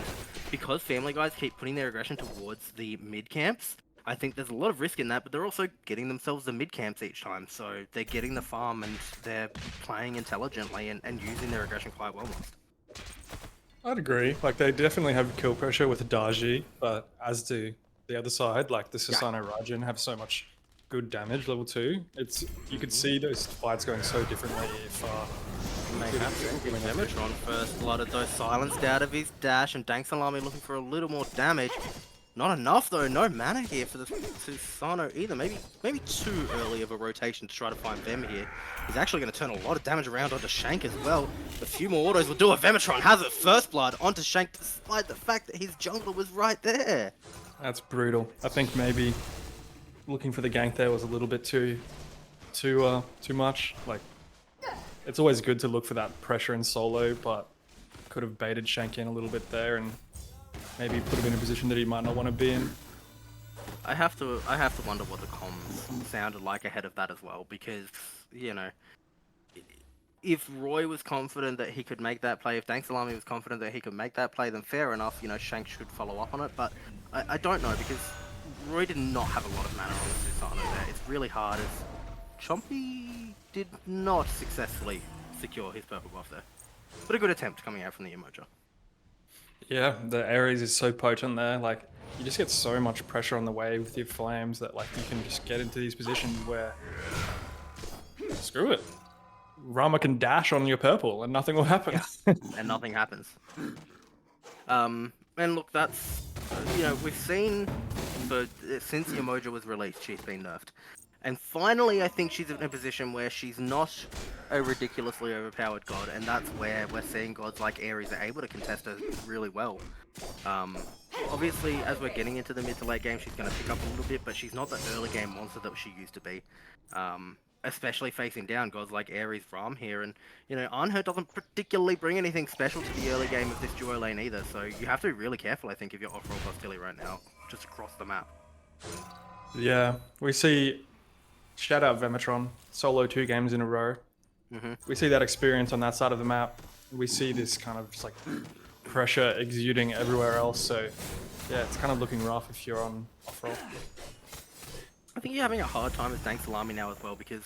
Speaker 1: because Family Guys keep putting their aggression towards the mid camps, I think there's a lot of risk in that, but they're also getting themselves the mid camps each time, so they're getting the farm and they're playing intelligently and using their aggression quite well.
Speaker 2: I'd agree. Like, they definitely have kill pressure with Daji, but as do the other side, like the Susano Rajan have so much good damage level 2. It's you could see those fights going so differently if
Speaker 1: they have to give Demetron first blooded though, silenced out of his dash, and Dank Salami looking for a little more damage. Not enough though, no mana here for the Susano either. Maybe too early of a rotation to try to find Vem here. He's actually going to turn a lot of damage around onto Shank as well. A few more autos will do it. Vemetron has it first blood onto Shank despite the fact that his jungler was right there.
Speaker 2: That's brutal. I think maybe looking for the gank there was a little bit too much. Like, it's always good to look for that pressure in solo, but could have baited Shank in a little bit there and maybe put him in a position that he might not want to be in.
Speaker 1: I have to wonder what the comms sounded like ahead of that as well, because you know, if Roy was confident that he could make that play, if Dank Salami was confident that he could make that play, then fair enough. You know, Shank should follow up on it, but I don't know, because Roy did not have a lot of mana on the Susano there. It's really hard, as Chompy did not successfully secure his purple buff there. But a good attempt coming out from the Emoja.
Speaker 2: Yeah, the Ares is so potent there. Like, you just get so much pressure on the wave with your flames that, like, you can just get into these positions where, screw it, Rama can dash on your purple and nothing will happen.
Speaker 1: Yeah, and nothing happens. And look, that's, you know, we've seen since the Emoja was released, she's been nerfed. And finally, I think she's in a position where she's not a ridiculously overpowered god, and that's where we're seeing gods like Ares are able to contest her really well. Obviously, as we're getting into the mid to late game, she's going to pick up a little bit, but she's not the early game monster that she used to be. Especially facing down gods like Ares Ram here, and you know, Anhurt doesn't particularly bring anything special to the early game of this duo lane either, so you have to be really careful, I think, if you're Offrole plus Tilleyy right now, just across the map.
Speaker 2: Yeah, we see, shout out Vematron, solo 2 games in a row. We see that experience on that side of the map. We see this kind of just like pressure exuding everywhere else, so yeah, it's kind of looking rough if you're on Offrole.
Speaker 1: I think you're having a hard time with Dank Salami now as well, because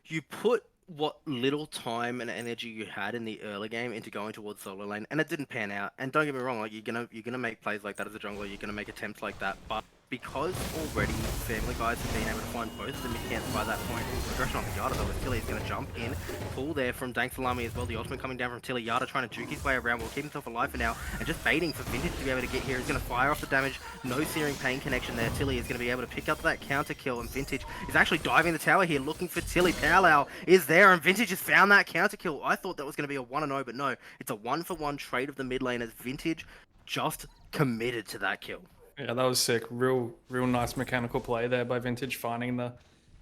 Speaker 1: you put what little time and energy you had in the early game into going towards solo lane, and it didn't pan out. And don't get me wrong, like you're gonna make plays like that as a jungler, you're gonna make attempts like that, but because already Family Guys have been able to find both of the mid camps by that point, progression on the Yada though, as Tilleyy is going to jump in, pull there from Dank Salami as well, the ultimate coming down from Tilleyy, Yada trying to juke his way around, will keep himself alive for now, and just baiting for Vintage to be able to get here. He's going to fire off the damage, no Searing Pain connection there. Tilleyy is going to be able to pick up that counter kill, and Vintage is actually diving the tower here, looking for Tilleyy. Powwow is there, and Vintage has found that counter kill. I thought that was going to be a 1-0, but no, it's a 1-for-1 trade of the mid lane as Vintage just committed to that kill.
Speaker 2: Yeah, that was sick. Real nice mechanical play there by Vintage, finding the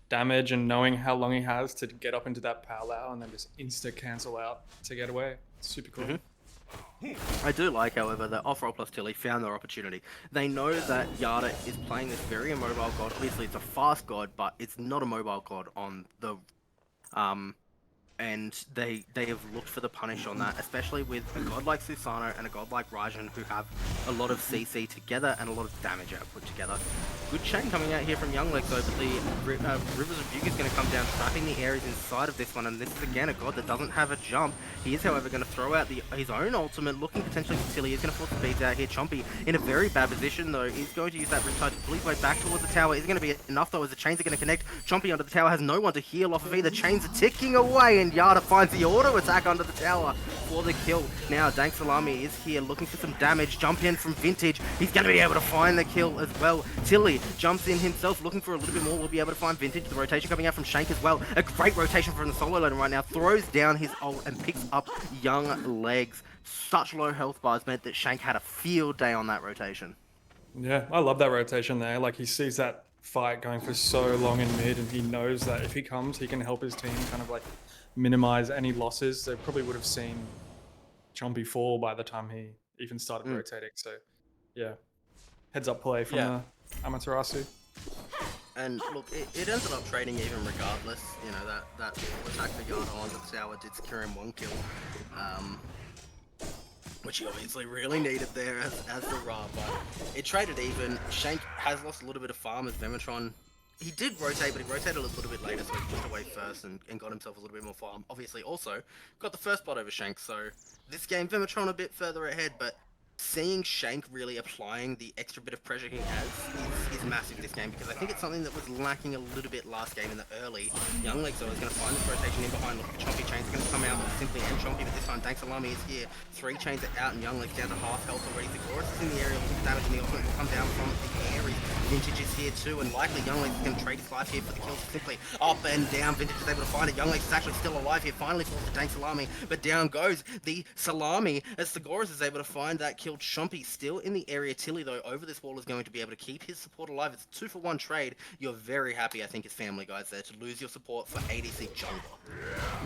Speaker 2: damage and knowing how long he has to get up into that powwow and then just insta cancel out to get away. Super cool.
Speaker 1: I do like, however, that Offrole plus Tilleyy found their opportunity. They know that Yada is playing this very immobile god. Obviously, it's a fast god, but it's not a mobile god on the and they have looked for the punish on that, especially with a god like Susano and a god like Rajan, who have a lot of CC together and a lot of damage output together. Good chain coming out here from Younglegs, though, but the Rivers of Buke is going to come down, trapping the areas inside of this one, and this is again a god that doesn't have a jump. He is, however, going to throw out his own ultimate, looking potentially for Tilleyy. He's going to force the speeds out here. Chompy in a very bad position, though. He's going to use that Riptide to pull his way back towards the tower. Is going to be enough, though, as the chains are going to connect. Chompy under the tower has no one to heal off of either. Chains are ticking away, and Yada finds the auto attack under the tower for the kill. Now, Dank Salami is here looking for some damage. Jump in from Vintage. He's going to be able to find the kill as well. Tilleyy jumps in himself, looking for a little bit more. Will be able to find Vintage. The rotation coming out from Shank as well. A great rotation from the solo lane right now. Throws down his ult and picks up Younglegs. Such low health bars meant that Shank had a field day on that rotation.
Speaker 2: Yeah, I love that rotation there. Like, he sees that fight going for so long in mid, and he knows that if he comes, he can help his team kind of like minimize any losses. They probably would have seen Chompy fall by the time he even started rotating. So, yeah, heads up play from Amaterasu.
Speaker 1: And look, it ended up trading even regardless. You know, that attack for Yada onto the tower did secure him one kill. Which he obviously really needed there as the Ra, but it traded even. Shank has lost a little bit of farm as Vematron. He did rotate, but he rotated a little bit later, so he pushed away first and got himself a little bit more farm. Obviously, also got the first spot over Shank, so this game, Vematron a bit further ahead, but seeing Shank really applying the extra bit of pressure he has is massive this game, because I think it's something that was lacking a little bit last game in the early. Younglegs though is going to find this rotation in behind. Look at the Chompy chains are going to come out with Simply and Chompy, but this time Dank Salami is here. 3 chains are out and Younglegs down to half health already. The Chorus is in the area looking for damage, and the ultimate will come down from the area. Vintage is here too, and likely Younglegs is going to trade his life here for the kills. Simply up and down. Vintage is able to find it. Younglegs is actually still alive here. Finally falls to Dank Salami, but down goes the Salami as Sigoris is able to find that kill. Chompy still in the area. Tilleyy, though, over this wall is going to be able to keep his support alive. It's a 2-for-1 trade. You're very happy, I think, as Family Guys there to lose your support for ADC jungler.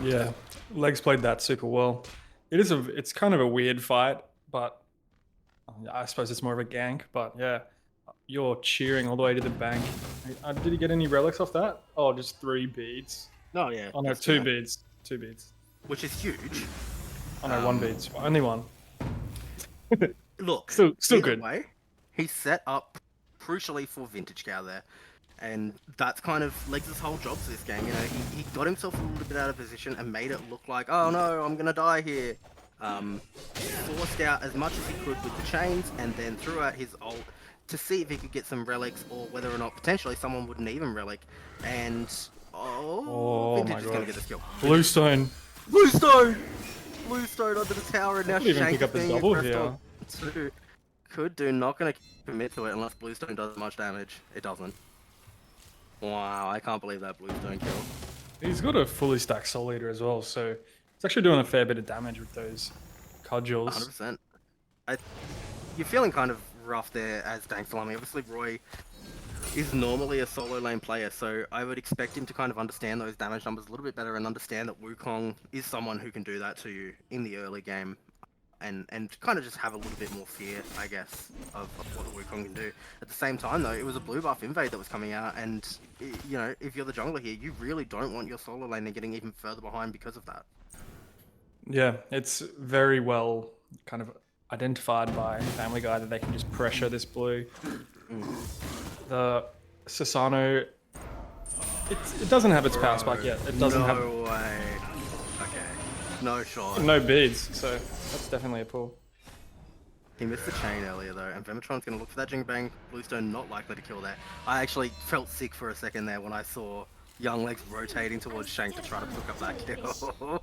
Speaker 2: Yeah, Legs played that super well. It's kind of a weird fight, but I suppose it's more of a gank. But yeah, you're cheering all the way to the bank. Did he get any relics off that? Oh, just 3 beads.
Speaker 5: Oh yeah.
Speaker 2: Oh no,
Speaker 5: that's
Speaker 2: 2
Speaker 5: enough.
Speaker 2: beads. 2 beads.
Speaker 5: Which is huge.
Speaker 2: Oh no, 1 beads. Only 1.
Speaker 5: Look,
Speaker 2: Still
Speaker 5: either
Speaker 2: good.
Speaker 5: way, he's set up crucially for Vintage Cow there. And that's kind of Legs' whole job for this game. You know, he got himself a little bit out of position and made it look like, oh no, I'm gonna die here. Forced out as much as he could with the chains, and then threw out his ult to see if he could get some relics, or whether or not potentially someone wouldn't even relic. And Vintage
Speaker 2: my
Speaker 5: is gonna
Speaker 2: God.
Speaker 5: get this kill.
Speaker 2: Bluestone.
Speaker 5: Bluestone under the tower, and now
Speaker 2: Could even
Speaker 5: Shank
Speaker 2: pick
Speaker 5: is
Speaker 2: up a
Speaker 5: being
Speaker 2: double
Speaker 5: aggressed
Speaker 2: here.
Speaker 5: on two. Could do, not gonna commit to it unless Bluestone does much damage. It doesn't. Wow, I can't believe that Bluestone kill.
Speaker 2: He's got a fully stacked Soul Eater as well, so it's actually doing a fair bit of damage with those cudgels.
Speaker 5: 100%. You're feeling kind of rough there as Dank Salami. Obviously, Roy is normally a solo lane player, so I would expect him to kind of understand those damage numbers a little bit better and understand that Wukong is someone who can do that to you in the early game. And kind of just have a little bit more fear, I guess, of what the Wukong can do. At the same time, though, it was a blue buff invade that was coming out, and, you know, if you're the jungler here, you really don't want your solo laner getting even further behind because of that.
Speaker 2: Yeah, it's very well kind of identified by Family Guy that they can just pressure this blue. The Susano, it doesn't have its power spike yet. It doesn't have
Speaker 5: No way. Okay. No shot.
Speaker 2: no beads, so that's definitely a pull.
Speaker 5: He missed the chain earlier though, and Vematron's gonna look for that Jingbang. Bluestone not likely to kill that. I actually felt sick for a second there when I saw Young Legs rotating towards Shank to try to pick up that kill.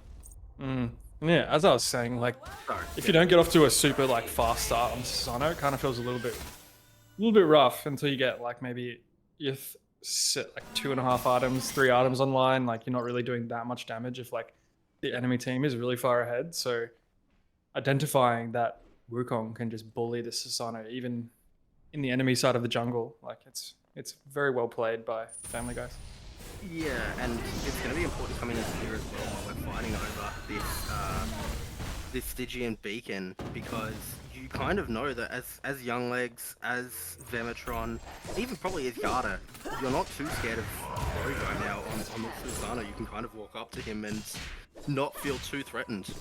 Speaker 2: Yeah, as I was saying, like
Speaker 5: Sorry.
Speaker 2: if you don't get off to a super like fast start on Susano, it kind of feels a little bit rough until you get like maybe you set like 2.5 items, 3 items online. Like you're not really doing that much damage if like the enemy team is really far ahead. So identifying that Wukong can just bully the Susano even in the enemy side of the jungle, like it's very well played by Family Guys.
Speaker 5: Yeah, and it's going to be important coming into here as well while we're fighting over this Stygian beacon, because you kind of know that as Young Legs, as Vematron, even probably as Yada, you're not too scared of Rogue right now on the Susano. You can kind of walk up to him and not feel too threatened.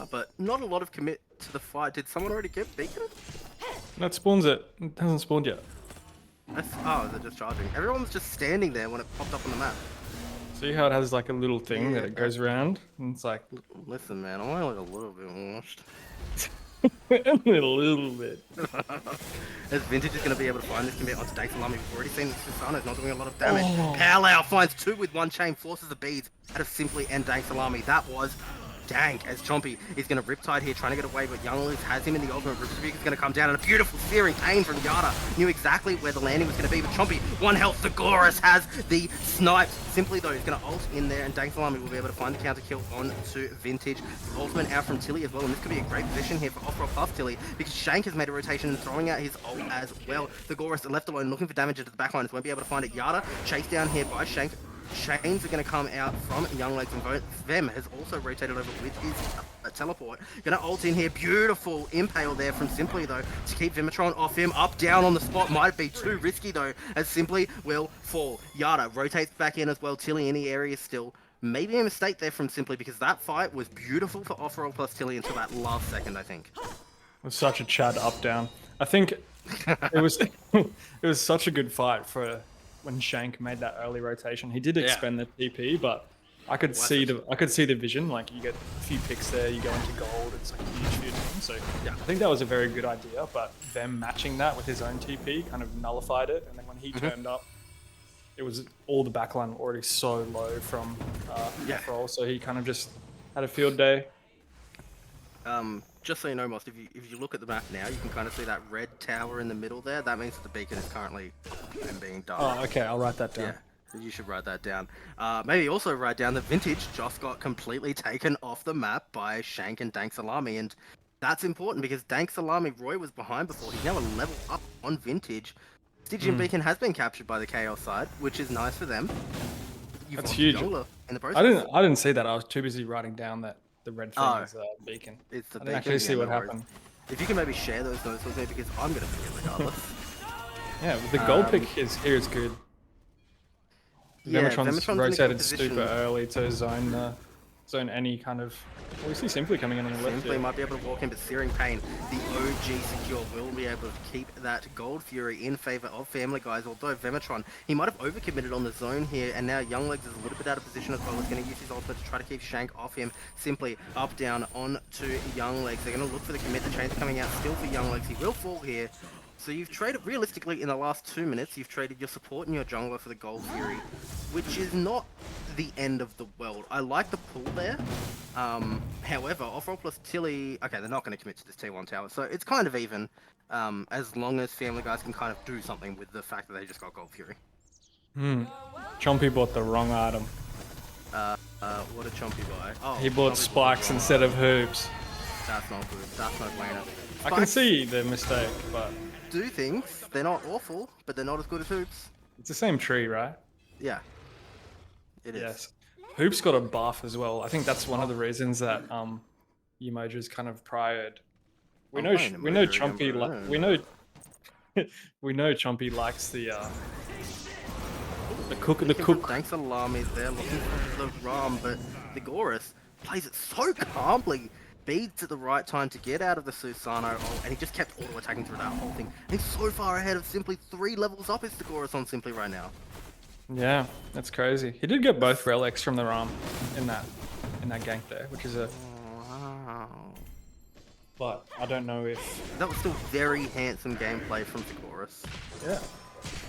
Speaker 5: But not a lot of commit to the fight. Did someone already get beacon?
Speaker 2: That spawns it. It hasn't spawned yet.
Speaker 5: Oh, they're just charging. Everyone was just standing there when it popped up on the map.
Speaker 2: See how it has like a little thing that it goes around? And it's like
Speaker 5: Listen, man, I'm only like a little bit washed.
Speaker 2: a little bit.
Speaker 5: As Vintage is going to be able to find this commit onto Dank Salami. We've already seen that Susano's not doing a lot of damage. Powlow finds 2 with 1 chain, forces the beads out of Simply and Dank Salami. That was dank, as Chompy is going to Riptide here, trying to get away, but Young Legs has him in the ultimate. Riptide is going to come down, and a beautiful searing aim from Yada. Knew exactly where the landing was going to be, but Chompy, 1 health. Segorus has the snipes. Simply, though, is going to ult in there, and Dank Salami will be able to find the counter kill on to Vintage. Ultimate out from Tilleyy as well, and this could be a great position here for Offrole plus Tilleyy, because Shank has made a rotation and throwing out his ult as well. Segorus left alone, looking for damage into the backlines, won't be able to find it. Yada chased down here by Shank. Chains are going to come out from Young Legs, and Vem has also rotated over with his teleport. Going to ult in here. Beautiful impale there from Simply, though, to keep Vematron off him. Up, down on the spot. Might be too risky, though, as Simply will fall. Yada rotates back in as well. Tilleyy in the area still. Maybe a mistake there from Simply, because that fight was beautiful for Offrole plus Tilleyy until that last second, I think.
Speaker 2: It was such a Chad up down. I think it was it was such a good fight for when Shank made that early rotation. He did expend the TP, but I could see the vision. Like you get a few picks there, you go into gold. It's like a huge few teams. So yeah, I think that was a very good idea. But them matching that with his own TP kind of nullified it. And then when he turned up, it was all the backline already so low from Offrole, so he kind of just had a field day.
Speaker 5: Just so you know, Most, if you look at the map now, you can kind of see that red tower in the middle there. That means that the beacon is currently being done.
Speaker 2: Oh, okay, I'll write that down.
Speaker 5: Yeah, you should write that down. Maybe also write down that Vintage just got completely taken off the map by Shank and Dank Salami, and that's important because Dank Salami, Roy was behind before. He's now a level up on Vintage. Stygian Beacon has been captured by the Chaos side, which is nice for them.
Speaker 2: That's huge.
Speaker 5: In the process.
Speaker 2: I didn't see that. I was too busy writing down that the red thing is beacon.
Speaker 5: It's the
Speaker 2: I didn't
Speaker 5: beacon.
Speaker 2: actually see
Speaker 5: Yeah,
Speaker 2: what
Speaker 5: no worries.
Speaker 2: happened.
Speaker 5: If you can maybe share those notes with me, because I'm going to be it regardless.
Speaker 2: Yeah, the gold pick here is good.
Speaker 5: Yeah,
Speaker 2: Vemetron's
Speaker 5: in a good
Speaker 2: rotated
Speaker 5: position.
Speaker 2: super early to zone any kind of. Well, we see Simply coming in on the left
Speaker 5: Simply
Speaker 2: here.
Speaker 5: might be able to walk in, but Searing Pain, the OG secure, will be able to keep that Gold Fury in favor of Family Guys. Although Vemetron, he might have overcommitted on the zone here, and now Young Legs is a little bit out of position as well. He's going to use his ultimate to try to keep Shank off him. Simply up, down, on to Young Legs. They're going to look for the commit. The chain's coming out still for Young Legs. He will fall here. So you've traded, realistically, in the last 2 minutes, you've traded your support and your jungler for the Gold Fury, which is not the end of the world. I like the pull there. However, Offrole plus Tilleyy, okay, they're not going to commit to this T1 tower, so it's kind of even, as long as Family Guys can kind of do something with the fact that they just got Gold Fury.
Speaker 2: Chompy bought the wrong item.
Speaker 5: What did Chompy buy? Oh,
Speaker 2: He bought
Speaker 5: Chompy
Speaker 2: spikes
Speaker 5: the wrong
Speaker 2: instead of
Speaker 5: item.
Speaker 2: hoops.
Speaker 5: That's not good. That's no bueno.
Speaker 2: I can see the mistake, but
Speaker 5: Do things. They're not awful, but they're not as good as Hoops.
Speaker 2: it's the same tree, right?
Speaker 5: Yeah. It is.
Speaker 2: Yes. Hoops got a buff as well. I think that's one of the reasons that Emoji's kind of priored. We know
Speaker 5: playing
Speaker 2: we know
Speaker 5: Emoji again,
Speaker 2: Chompy
Speaker 5: bro.
Speaker 2: we know we know Chompy likes the cook.
Speaker 5: Thanks Alarm is there looking for the Ram, but the Gorus plays it so calmly. Beads at the right time to get out of the Susano ult, and he just kept auto-attacking through that whole thing. And he's so far ahead of Simply 3 levels up is the Gorus on Simply right now.
Speaker 2: Yeah, that's crazy. He did get both relics from the Ram in that gank there, which is a.
Speaker 5: Wow.
Speaker 2: But I don't know if.
Speaker 5: That was still very handsome gameplay from the Gorus.
Speaker 2: Yeah.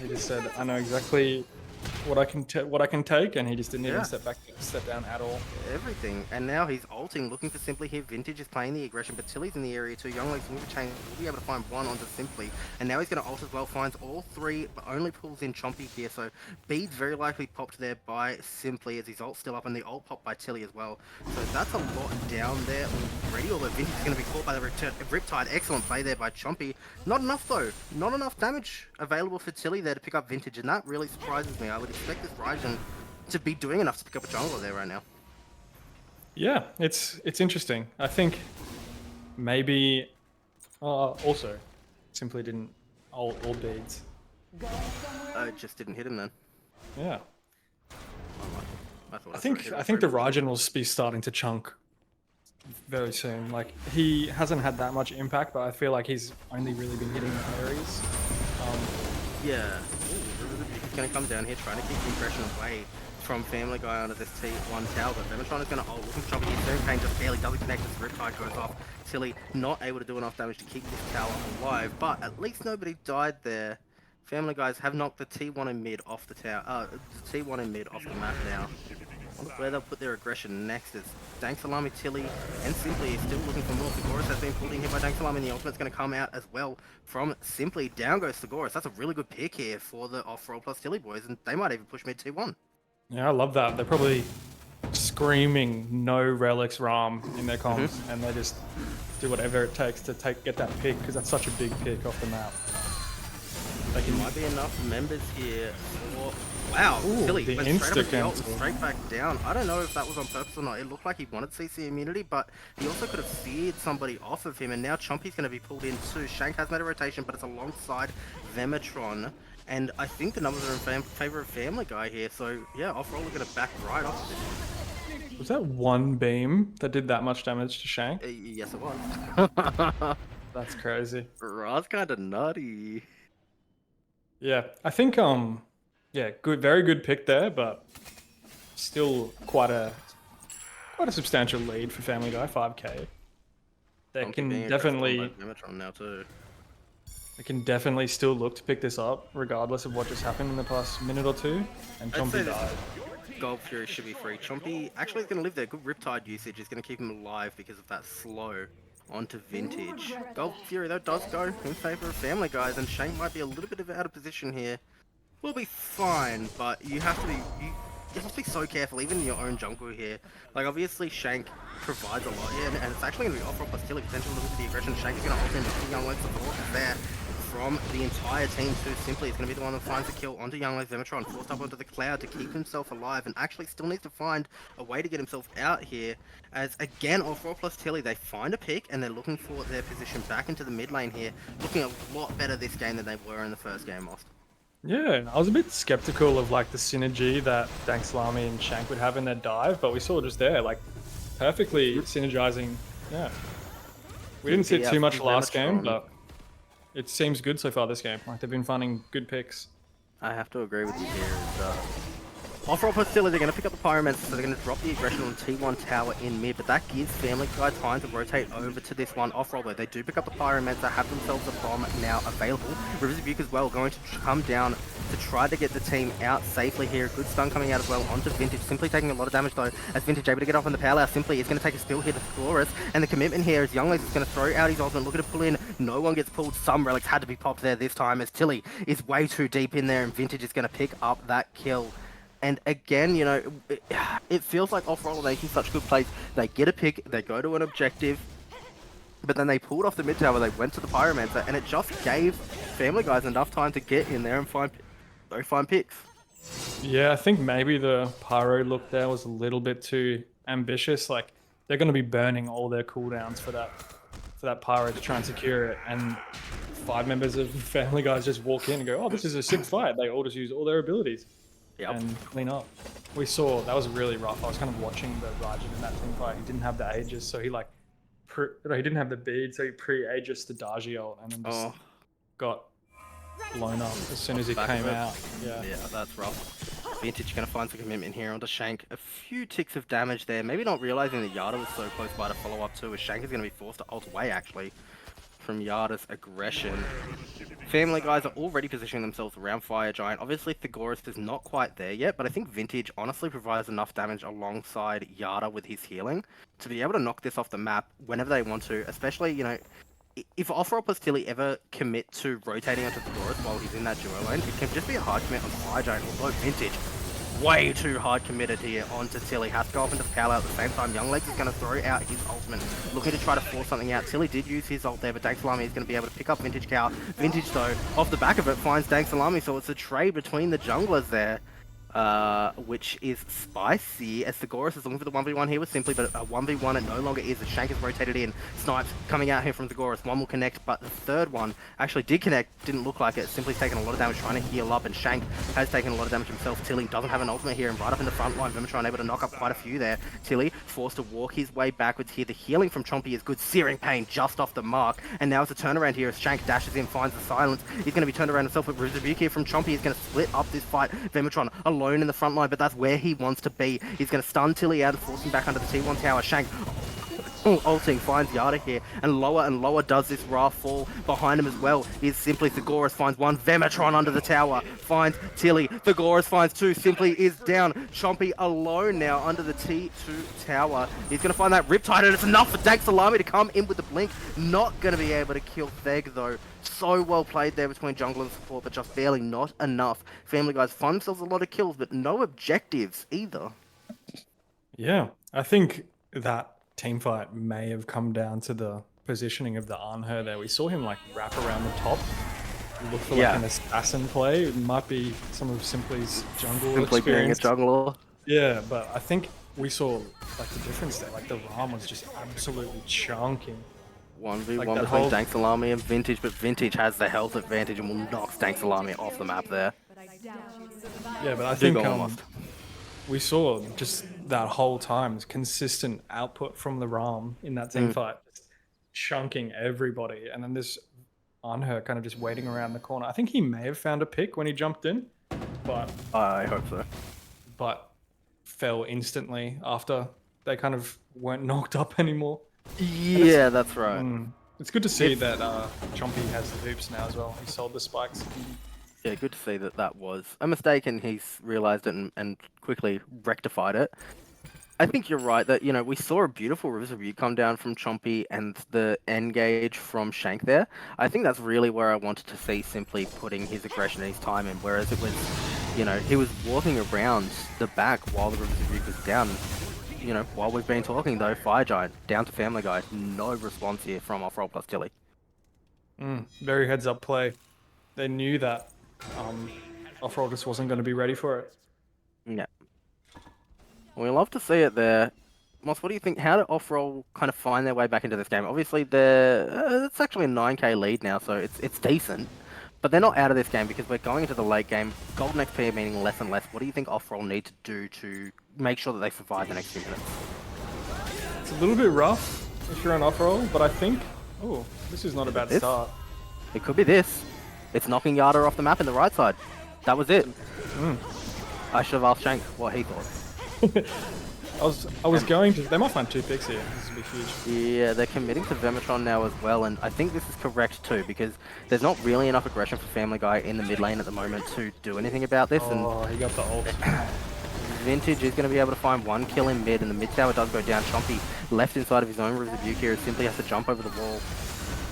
Speaker 2: He just said, "I know exactly what I can take," and he just didn't even step down at all.
Speaker 5: Everything. And now he's ulting, looking for Simply here. Vintage is playing the aggression, but Tilley's in the area too. Young Legs will be able to find one onto Simply. And now he's going to ult as well, finds all 3, but only pulls in Chompy here. So Beads very likely popped there by Simply as his ult's still up, and the ult popped by Tilleyy as well. So that's a lot down there already, although Vintage is going to be caught by the Riptide. Excellent play there by Chompy. Not enough though. Not enough damage available for Tilleyy there to pick up Vintage, and that really surprises me. I would expect this Ryzen to be doing enough to pick up a jungler there right now.
Speaker 2: Yeah, it's interesting. I think maybe also Simply didn't all beads.
Speaker 5: It just didn't hit him then.
Speaker 2: Yeah.
Speaker 5: I
Speaker 2: I think the Rajan will be starting to chunk very soon. Like he hasn't had that much impact, but I feel like he's only really been hitting the areas.
Speaker 5: Yeah. He's going to come down here trying to keep the aggression away from Family Guy onto this T1 tower, but Vemetron is going to ult, looking for Chompy. His Pain just barely doesn't connect as Riptide goes off. Tilleyy not able to do enough damage to keep this tower alive, but at least nobody died there. Family Guys have knocked the T1 in mid off the tower, the T1 in mid off the map now. I wonder where they'll put their aggression next is Danksalami, Tilleyy, and Simply is still looking for more. Sigorus has been pulled in here by Danksalami, and the ultimate's going to come out as well from Simply. Down goes Sigorus. That's a really good pick here for the Offrole plus Tilleyy boys, and they might even push mid T1.
Speaker 2: Yeah, I love that. They're probably screaming no relics Ram in their comms, and they just do whatever it takes to get that pick, because that's such a big pick off the map.
Speaker 5: There might be enough members here for... Wow, Tilleyy
Speaker 2: the
Speaker 5: went straight up with the ult
Speaker 2: insta-cancel.
Speaker 5: and straight back down. I don't know if that was on purpose or not. It looked like he wanted CC immunity, but he also could have feared somebody off of him, and now Chompy's going to be pulled in too. Shank has made a rotation, but it's alongside Vemetron. And I think the numbers are in favor of Family Guy here, so yeah, Offrole are going to back right off this.
Speaker 2: Was that one beam that did that much damage to Shank?
Speaker 5: Yes, it was.
Speaker 2: That's crazy.
Speaker 5: Ra's kind of nutty.
Speaker 2: Yeah, I think yeah, very good pick there, but still quite a substantial lead for Family Guy, 5k. They
Speaker 5: Chompy
Speaker 2: can
Speaker 5: being
Speaker 2: definitely
Speaker 5: aggressive on Vemetron now too.
Speaker 2: they can definitely still look to pick this up, regardless of what just happened in the past minute or two. And
Speaker 5: I'd say
Speaker 2: Chompy
Speaker 5: this
Speaker 2: died.
Speaker 5: Gold Fury should be free. Chompy actually is going to live there. Good Riptide usage is going to keep him alive because of that slow onto Vintage. Gold Fury though does go in favor of Family Guys, and Shank might be a little bit out of position here. We'll be fine, but you have to be you have to be so careful, even in your own jungle here. Like obviously Shank provides a lot here, and it's actually going to be Offrole plus Tilleyy potentially looking for the aggression. Shank is going to ult in, Young Legs, the block is there. from the entire team too. Simply, it's going to be the one that finds the kill onto Young Legs Zematron, forced up onto the cloud to keep himself alive, and actually still needs to find a way to get himself out here. As again, Offrole plus Tilleyy, they find a pick and they're looking for their position back into the mid lane here, looking a lot better this game than they were in the first game, Lost.
Speaker 2: Yeah, I was a bit skeptical of like the synergy that Dank Salami and Shank would have in their dive, but we saw just there, like perfectly synergizing. Yeah, we didn't see it too much last game, but it seems good so far this game. Like they've been finding good picks.
Speaker 5: I have to agree with you here. Offrole plus Tilleyy, they're going to pick up the Pyromancer, so they're going to drop the aggression on T1 tower in mid, but that gives Family Guy time to rotate over to this one Offrole, though. They do pick up the Pyromancer, have themselves a bomb now available. Rivers of Buke as well, going to come down to try to get the team out safely here. Good stun coming out as well onto Vintage, Simply taking a lot of damage though, as Vintage able to get off on the power. Simply is going to take a spill here to Flores, and the commitment here is Young Legs is going to throw out his ultimate, looking to pull in. No one gets pulled. Some relics had to be popped there this time, as Tilleyy is way too deep in there, and Vintage is going to pick up that kill. And again, you know, it feels like Offrole are making such good plays. They get a pick, they go to an objective, but then they pulled off the mid tower, they went to the Pyromancer, and it just gave Family Guys enough time to get in there and find picks.
Speaker 2: Yeah, I think maybe the Pyro look there was a little bit too ambitious. Like they're going to be burning all their cooldowns for that Pyro to try and secure it, and 5 members of Family Guys just walk in and go, "Oh, this is a sick fight." They all just use all their abilities.
Speaker 5: Yep.
Speaker 2: And clean up. We saw that was really rough. I was kind of watching the Rajan in that team fight. He didn't have the Aegis, so he like he didn't have the bead, so he pre-Aegis the Dagio and then just got blown up as soon as he came out. Yeah,
Speaker 5: that's rough. Vintage going to find some commitment here onto Shank. A few ticks of damage there. Maybe not realizing that Yada was so close by to follow up too, as Shank is going to be forced to ult away actually from Yada's aggression. Family Guys are already positioning themselves around Fire Giant. Obviously, Thegoris is not quite there yet, but I think Vintage honestly provides enough damage alongside Yada with his healing to be able to knock this off the map whenever they want to, especially, you know, if Offrole plus Tilleyy ever commit to rotating onto Thegoris while he's in that duo lane, it can just be a hard commit on Fire Giant, although Vintage way too hard committed here onto Tilleyy. Has to go off into the Palo at the same time. Young Legs is going to throw out his ultimate, looking to try to force something out. Tilleyy did use his ult there, but Dank Salami is going to be able to pick up Vintage Cow. Vintage, though, off the back of it, finds Dank Salami, so it's a trade between the junglers there, which is spicy, as Thegoris is looking for the 1v1 here with Simply, but a 1v1 it no longer is, as Shank is rotated in. Snipes coming out here from Thegoris. One will connect, but the third one actually did connect, didn't look like it. Simply's taken a lot of damage trying to heal up, and Shank has taken a lot of damage himself. Tilleyy doesn't have an ultimate here, and right up in the front line, Vimatron able to knock up quite a few there. Tilleyy forced to walk his way backwards here. The healing from Chompy is good. Searing Pain just off the mark, and now it's a turnaround here as Shank dashes in, finds the silence. He's going to be turned around himself, but Rizabuki here from Chompy is going to split up this fight. Vimatron alone in the front line, but that's where he wants to be. He's going to stun Tilleyy out and force him back under the T1 tower. Shank ulting finds Yada here, and lower does this Ra fall behind him as well. Is Simply Thegoris finds one, Vematron under the tower, finds Tilleyy, Thegoris finds 2, Simply is down. Chompy alone now under the T2 tower. He's going to find that Riptide, and it's enough for Dank Salami to come in with the blink. Not going to be able to kill Theg though. So well played there between jungle and support, but just barely not enough. Family Guys find themselves a lot of kills, but no objectives either.
Speaker 2: Yeah, I think that team fight may have come down to the positioning of the Anher there. We saw him like wrap around the top, look for like an assassin play. It might be some of Simply's jungle experience.
Speaker 5: Being a jungler.
Speaker 2: Yeah, but I think we saw like the difference there. Like the Ram was just absolutely chunking.
Speaker 5: 1v1 like between Dank Salami and Vintage, but Vintage has the health advantage and will knock Dank Salami off the map there.
Speaker 2: Yeah, but I think we saw just that whole time consistent output from the Ram in that team fight, chunking everybody, and then this Anher kind of just waiting around the corner. I think he may have found a pick when he jumped in, but
Speaker 5: I hope so.
Speaker 2: But fell instantly after they kind of weren't knocked up anymore.
Speaker 5: Yeah, that's right.
Speaker 2: It's good to see that Chompy has the hoops now as well. He sold the spikes.
Speaker 5: Yeah, good to see that that was a mistake and he's realised it and quickly rectified it. I think you're right that, you know, we saw a beautiful Rivers of You come down from Chompy and the engage from Shank there. I think that's really where I wanted to see Simply putting his aggression and his time in, whereas it was, you know, he was walking around the back while the Rivers of You was down. You know, while we've been talking though, Fire Giant down to Family Guy, no response here from Offrole plus Tilleyy.
Speaker 2: Very heads up play. They knew that Offrole just wasn't going to be ready for it.
Speaker 1: Yeah. We love to see it there. Moss, what do you think? How did Offrole kind of find their way back into this game? Obviously, it's actually a 9k lead now, so it's decent. But they're not out of this game because we're going into the late game. Golden XP meaning less and less. What do you think Offrole need to do to make sure that they survive the next few minutes?
Speaker 2: It's a little bit rough if you're on Offrole, but I think... Oh, this is not a bad start.
Speaker 1: It could be this. It's knocking Yada off the map in the right side. That was it. I should have asked Shank what he thought.
Speaker 2: I was going to... They might find 2 picks here. This would be huge.
Speaker 1: Yeah, they're committing to Vematron now as well, and I think this is correct too, because there's not really enough aggression for Family Guy in the mid lane at the moment to do anything about this.
Speaker 2: Oh, he got the ult.
Speaker 1: Vintage is going to be able to find 1 kill in mid, and the mid tower does go down. Chompy left inside of his own Rebuke here, simply has to jump over the wall.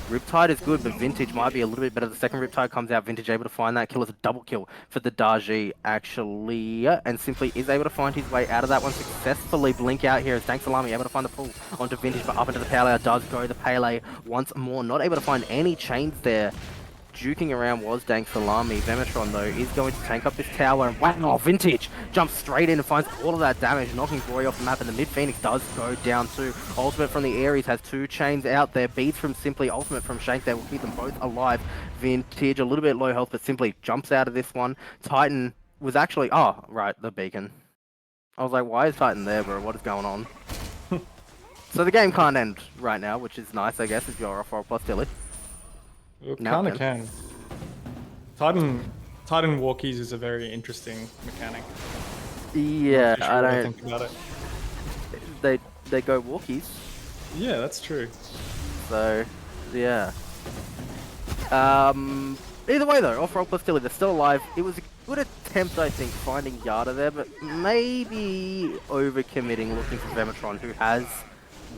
Speaker 1: Riptide is good, but Vintage might be a little bit better. The second Riptide comes out, Vintage able to find that kill as a double kill for the Daji, actually, and simply is able to find his way out of that one successfully. Blink out here as Dank Salami able to find the pull onto Vintage, but up into the Pele does go. The Pele once more, not able to find any chains there. Juking around was Dank Salami. Vematron, though, is going to tank up this tower, and wow, Vintage jumps straight in and finds all of that damage, knocking Glory off the map, and the mid-Phoenix does go down too. Ultimate from the Ares has 2 chains out there. Beats from Simply, ultimate from Shank, they will keep them both alive. Vintage, a little bit low health, but Simply jumps out of this one. Titan was actually... Oh, right, the beacon. I was like, why is Titan there, bro? What is going on? So the game can't end right now, which is nice, I guess, if you're Offrole plus Tilleyy.
Speaker 2: It kind of can. Titan walkies is a very interesting mechanic.
Speaker 1: Yeah,
Speaker 2: Sure
Speaker 1: I
Speaker 2: what
Speaker 1: don't...
Speaker 2: think about it.
Speaker 1: They go walkies.
Speaker 2: Yeah, that's true.
Speaker 1: So, yeah. Either way though, Offrole plus Tilleyy, they're still alive. It was a good attempt, I think, finding Yada there, but maybe overcommitting, looking for Vematron, who has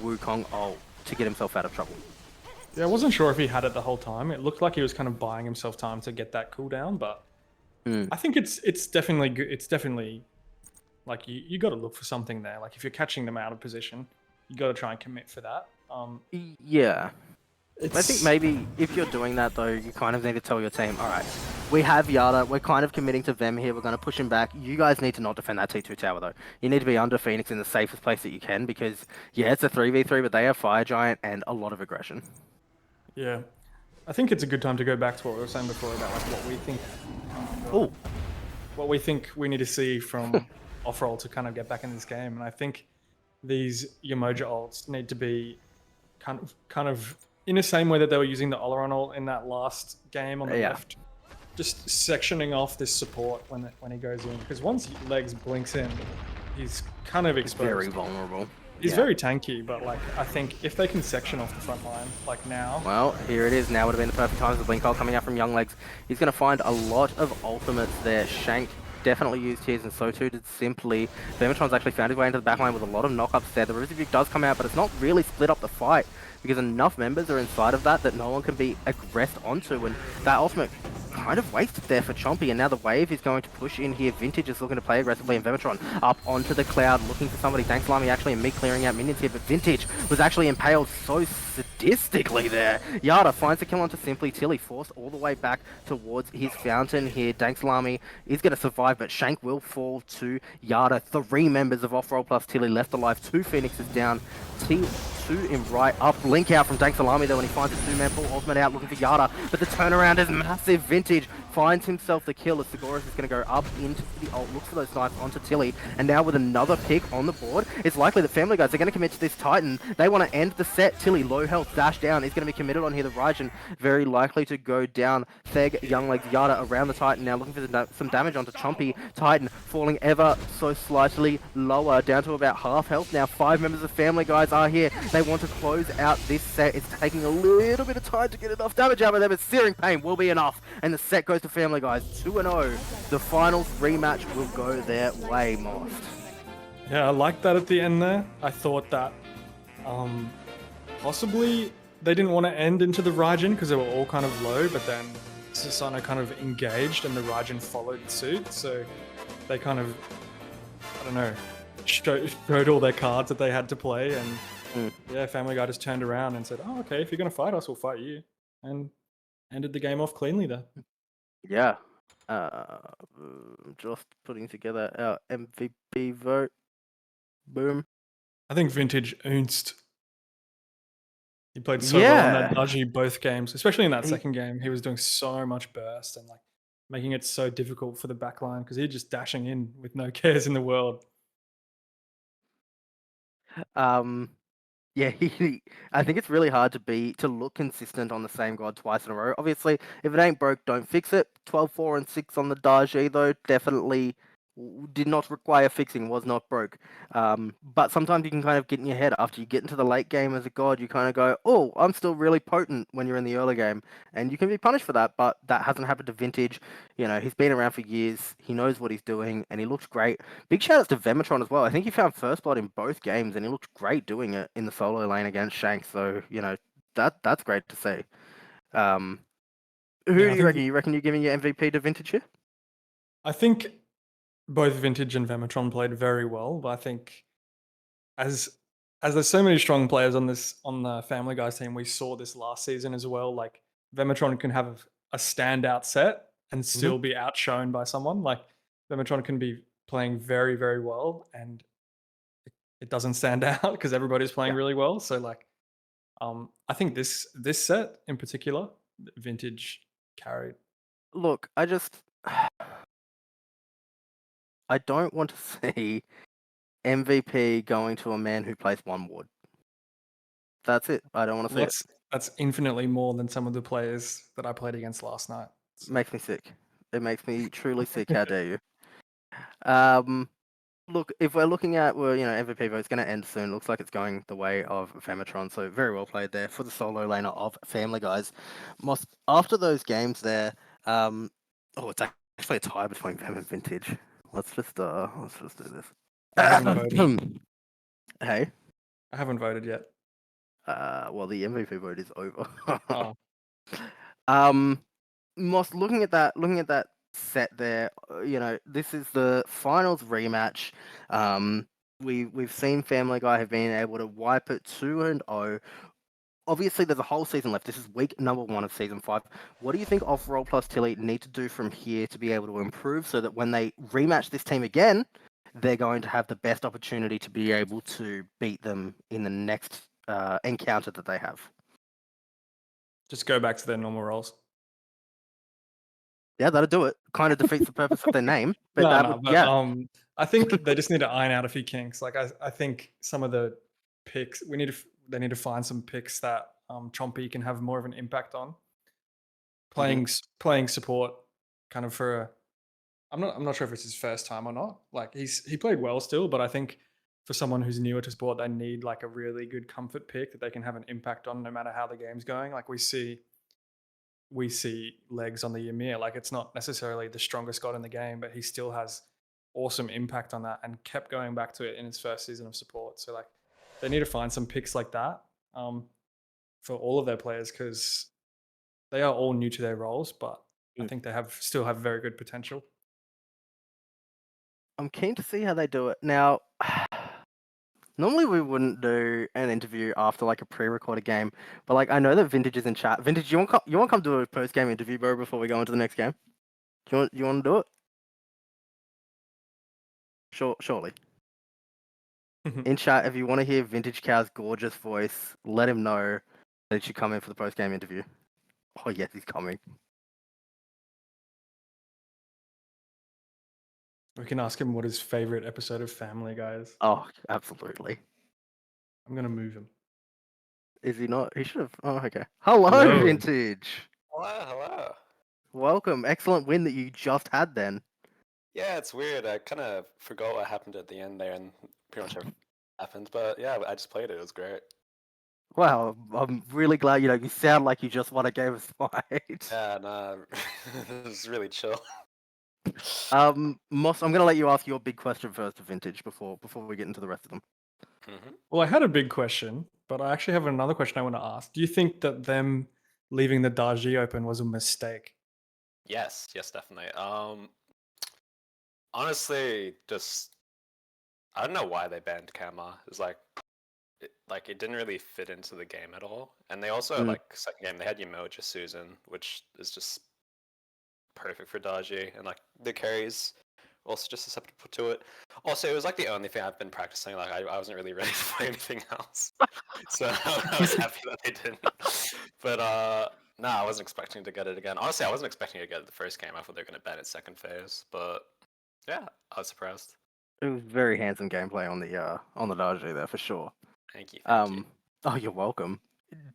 Speaker 1: Wukong ult to get himself out of trouble.
Speaker 2: Yeah, I wasn't sure if he had it the whole time. It looked like he was kind of buying himself time to get that cooldown, but I think it's definitely good. It's definitely like you got to look for something there. Like if you're catching them out of position, you got to try and commit for that.
Speaker 1: Yeah. I think maybe if you're doing that though, you kind of need to tell your team, all right, we have Yada, we're kind of committing to them here, we're going to push him back. You guys need to not defend that T2 tower though. You need to be under Phoenix in the safest place that you can because, yeah, it's a 3v3, but they have Fire Giant and a lot of aggression.
Speaker 2: Yeah, I think it's a good time to go back to what we were saying before about like what we think we need to see from Offrole to kind of get back in this game. And I think these Yamoja ults need to be kind of in the same way that they were using the Oleron ult in that last game on the left, just sectioning off this support when he goes in. Because once Legs blinks in, he's kind of exposed.
Speaker 1: Very vulnerable.
Speaker 2: He's very tanky, but like I think if they can section off the front line, like now.
Speaker 1: Well, here it is. Now would have been the perfect time. The blink ult coming out from Young Legs. He's going to find a lot of ultimates there. Shank definitely used his, and so too did Simply. Vematron's actually found his way into the backline with a lot of knockups there. The Rebuke does come out, but it's not really split up the fight because enough members are inside of that no one can be aggressed onto, and that ultimate kind of wasted there for Chompy, and now the wave is going to push in here. Vintage is looking to play aggressively, and Vematron up onto the cloud looking for somebody. Dank Salami actually and me clearing out minions here, but Vintage was actually impaled so sadistically there. Yada finds the kill onto Simply. Tilleyy forced all the way back towards his fountain here. Dank Salami is going to survive, but Shank will fall to Yada. 3 members of Offrole plus Tilleyy left alive. 2 Phoenixes down. T2 in right up. Blink out from Dank Salami though when he finds a 2-man pull. Ultimate out looking for Yada, but the turnaround is massive. Vintage finds himself the kill as Sigoris is going to go up into the ult, look for those snipes onto Tilleyy, and now with another pick on the board, it's likely that Family Guys are going to commit to this Titan. They want to end the set. Tilleyy, low health, dash down, is going to be committed on here. The Raijin very likely to go down. Theg, Young Legs, Yada around the Titan now, looking for some damage onto Chompy. Titan falling ever so slightly lower, down to about half health now. 5 members of Family Guys are here. They want to close out this set. It's taking a little bit of time to get enough damage out of them, but Searing Pain will be enough, and the set goes to Family Guys 2-0. The finals rematch will go their way, Most.
Speaker 2: Yeah, I like that at the end there. I thought that possibly they didn't want to end into the Raijin because they were all kind of low, but then Susano kind of engaged and the Raijin followed suit, so they kind of, I don't know, showed all their cards that they had to play, and yeah, Family Guy just turned around and said, oh, okay, if you're going to fight us, we'll fight you. And ended the game off cleanly there.
Speaker 5: Yeah. Just putting together our MVP vote. Boom.
Speaker 2: I think Vintage ernst. He played so well on that
Speaker 5: Yeah.
Speaker 2: dodgy both games, especially in that
Speaker 5: He-
Speaker 2: second game. He was doing so much burst and like making it so difficult for the backline because he's just dashing in with no cares in the world.
Speaker 5: Yeah, I think it's really hard to look consistent on the same god twice in a row. Obviously, if it ain't broke, don't fix it. 12, 4, and 6 on the Daji, though, definitely did not require fixing, was not broke. But sometimes you can kind of get in your head after you get into the late game as a god, you kind of go, oh, I'm still really potent when you're in the early game. And you can be punished for that, but that hasn't happened to Vintage. You know, he's been around for years, he knows what he's doing, and he looks great. Big shout outs to Vemetron as well. I think he found first blood in both games, and he looked great doing it in the solo lane against Shanks. So, you know, that's great to see. Who
Speaker 2: Yeah,
Speaker 5: do you reckon? You reckon you're giving your MVP to Vintage here?
Speaker 2: I think both Vintage and Vemetron played very well, but I think as there's so many strong players on the Family Guys team, we saw this last season as well. Like Vemetron can have a standout set and still be outshone by someone. Like Vemetron can be playing very, very well and it doesn't stand out because everybody's playing
Speaker 5: Yeah.
Speaker 2: really well. So like I think this set in particular, Vintage carried.
Speaker 5: Look, I don't want to see MVP going to a man who plays one ward. That's it. I don't want to see it.
Speaker 2: That's infinitely more than some of the players that I played against last night. So.
Speaker 5: Makes me sick. It makes me truly sick. How dare you? Look, if we're looking at, well, you know, MVP vote's going to end soon. Looks like it's going the way of Famitron. So very well played there for the solo laner of Family Guys. After those games there, it's actually a tie between Fam and Vintage. Let's just do this.
Speaker 2: I haven't voted.
Speaker 5: Hey.
Speaker 2: I haven't voted yet.
Speaker 5: Well, the MVP vote is over.
Speaker 2: Oh.
Speaker 5: Moss, looking at that set there, you know, this is the finals rematch. We've seen Family Guy have been able to wipe it 2-0. Obviously, there's a whole season left. This is week number 1 of season 5. What do you think Offrole plus Tilleyy need to do from here to be able to improve so that when they rematch this team again, they're going to have the best opportunity to be able to beat them in the next encounter that they have?
Speaker 2: Just go back to their normal roles.
Speaker 5: Yeah, that'll do it. Kind of defeats the purpose of their name, but
Speaker 2: I think they just need to iron out a few kinks. Like I think some of the picks they need to find some picks that Chompy can have more of an impact on. Playing support, kind of I'm not sure if it's his first time or not. Like he played well still, but I think for someone who's newer to sport, they need like a really good comfort pick that they can have an impact on no matter how the game's going. Like we see legs on the Ymir. Like it's not necessarily the strongest god in the game, but he still has awesome impact on that and kept going back to it in his first season of support. So like they need to find some picks like that for all of their players because they are all new to their roles, but I think they still have very good potential.
Speaker 5: I'm keen to see how they do it. Now, normally we wouldn't do an interview after like a pre-recorded game, but like I know that Vintage is in chat. Vintage, you want to come do a post-game interview, bro, before we go into the next game? You want to do it? Surely. In chat, if you want to hear Vintage Cow's gorgeous voice, let him know that he should come in for the post-game interview. Oh yes, he's coming.
Speaker 2: We can ask him what his favorite episode of Family Guy is.
Speaker 5: Oh, absolutely.
Speaker 2: I'm gonna move him.
Speaker 5: Is he not? He should have. Oh, okay. Hello, Vintage.
Speaker 6: Hello.
Speaker 5: Welcome. Excellent win that you just had then.
Speaker 6: Yeah, it's weird. I kind of forgot what happened at the end there, and pretty much everything happened. But yeah, I just played it. It was great.
Speaker 5: Wow, I'm really glad. You know, you sound like you just won a game of Smite.
Speaker 6: Yeah, no, it was really chill.
Speaker 5: Moss, I'm gonna let you ask your big question first to Vintage before we get into the rest of them.
Speaker 2: Well, I had a big question, but I actually have another question I want to ask. Do you think that them leaving the Daji open was a mistake?
Speaker 6: Yes, definitely. Honestly, just I don't know why they banned Kama. It's like it didn't really fit into the game at all. And they also
Speaker 1: Mm.
Speaker 6: second game they had Yamoja Susan, which is just perfect for Dodgy, and the carries also just susceptible to it. Also, it was the only thing I've been practicing. I wasn't really ready to play anything else, so I was happy that they didn't. But no, I wasn't expecting to get it again. Honestly, I wasn't expecting to get it the first game. I thought they were going to ban it second phase, but yeah, I was surprised.
Speaker 5: It was very handsome gameplay on the Dodgy there for sure.
Speaker 6: Thank you. Thank you.
Speaker 5: Oh, you're welcome.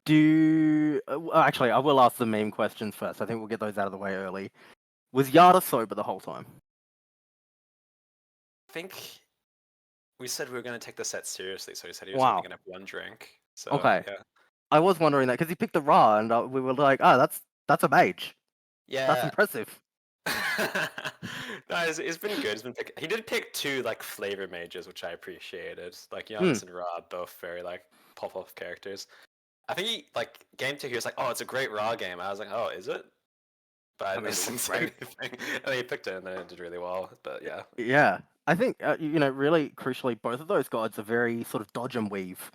Speaker 5: Actually, I will ask the meme questions first. I think we'll get those out of the way early. Was Yada sober the whole time?
Speaker 6: I think we said we were going to take the set seriously, so he said he was
Speaker 5: Wow.
Speaker 6: only going to have one drink. So,
Speaker 5: Okay.
Speaker 6: Yeah.
Speaker 5: I was wondering that because he picked the Ra, and we were like, "Oh, that's a mage.
Speaker 6: Yeah.
Speaker 5: That's impressive."
Speaker 6: No, it's been good. He did pick two flavor mages, which I appreciated. Giannis and Ra, both very pop-off characters. I think he game two. He was like, "Oh, it's a great Ra game." I was like, "Oh, is it?" But I didn't listen to anything. And he picked it, and then it did really well. But yeah.
Speaker 5: Yeah, I think really crucially, both of those gods are very sort of dodge and weave,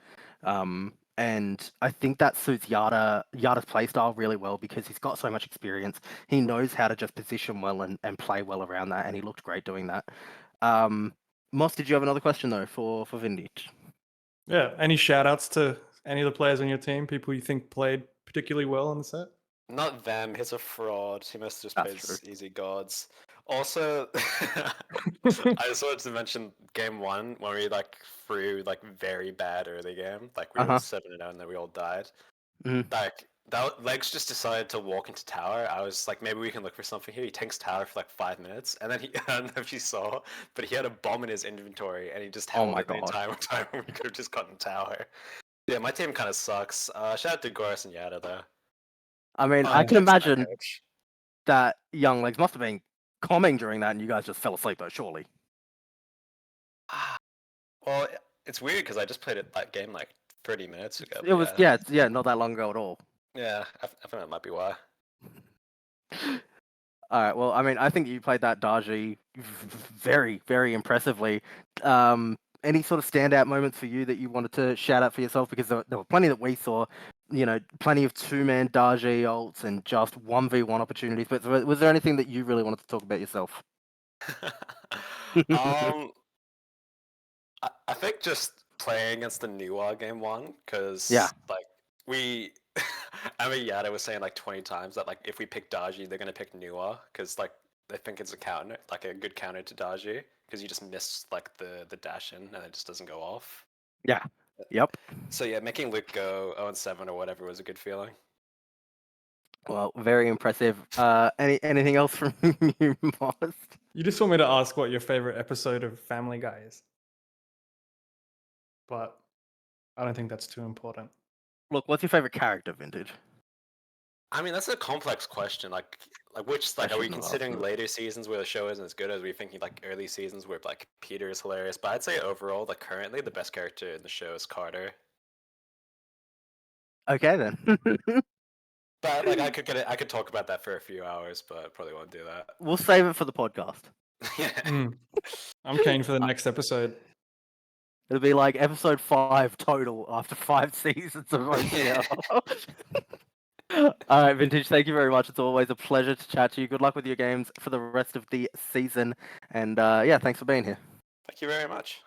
Speaker 5: and I think that suits Yada's playstyle really well because he's got so much experience. He knows how to just position well and play well around that, and he looked great doing that. Moss, did you have another question though for Vintage?
Speaker 2: Yeah. Any shout outs to any of the players on your team? People you think played particularly well on the set?
Speaker 6: Not them. He's a fraud. He must have just
Speaker 5: That's
Speaker 6: played
Speaker 5: true.
Speaker 6: easy gods. Also, I just wanted to mention game one when we threw very bad early game. We were 7-0 and then we all died.
Speaker 5: Mhm.
Speaker 6: That Legs just decided to walk into tower. I was like, maybe we can look for something here. He tanks tower for 5 minutes, and then I don't know if you saw, but he had a bomb in his inventory, and he just held it the entire time. We could have just gotten tower. Yeah, my team kind of sucks. Shout out to Goris and Yada though.
Speaker 5: I mean, I can imagine that Young Legs must have been calming during that, and you guys just fell asleep though, surely.
Speaker 6: Well, it's weird because I just played that game 30 minutes ago.
Speaker 5: It was not that long ago at all.
Speaker 6: Yeah, I think that might be why.
Speaker 5: All right. Well, I mean, I think you played that Daji very, very impressively. Any sort of standout moments for you that you wanted to shout out for yourself? Because there were plenty that we saw. Plenty of two-man Daji ults and just 1v1 opportunities. But was there anything that you really wanted to talk about yourself?
Speaker 6: I think just playing against the Niwa game one, because we, I mean, Yada was saying 20 times that if we pick Daji, they're gonna pick Niwa, because they think it's a counter, a good counter to Daji, because you just miss the dash in and it just doesn't go off.
Speaker 5: Yeah. Yep.
Speaker 6: So yeah, making Luke go 0-7 or whatever was a good feeling.
Speaker 5: Well, very impressive. Anything else from you, Moss?
Speaker 2: You just want me to ask what your favorite episode of Family Guy is, but I don't think that's too important.
Speaker 5: Look, what's your favorite character, Vintage?
Speaker 6: I mean, that's a complex question. Which are we considering later seasons where the show isn't as good as we thinking early seasons where Peter is hilarious? But I'd say overall, currently the best character in the show is Carter.
Speaker 5: Okay then.
Speaker 6: But I could talk about that for a few hours, but probably won't do that.
Speaker 5: We'll save it for the podcast.
Speaker 6: Yeah.
Speaker 2: I'm keen for the next episode.
Speaker 5: It'll be episode 5 total after 5 seasons of OCL. All right, Vintage, thank you very much. It's always a pleasure to chat to you. Good luck with your games for the rest of the season. And thanks for being here.
Speaker 6: Thank you very much.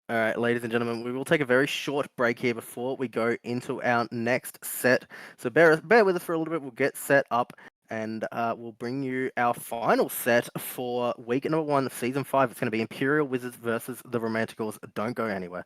Speaker 5: All right, ladies and gentlemen, we will take a very short break here before we go into our next set. So bear with us for a little bit. We'll get set up and we'll bring you our final set for week number 1, season 5. It's going to be Imperial Wizards versus the Romanticals. Don't go anywhere.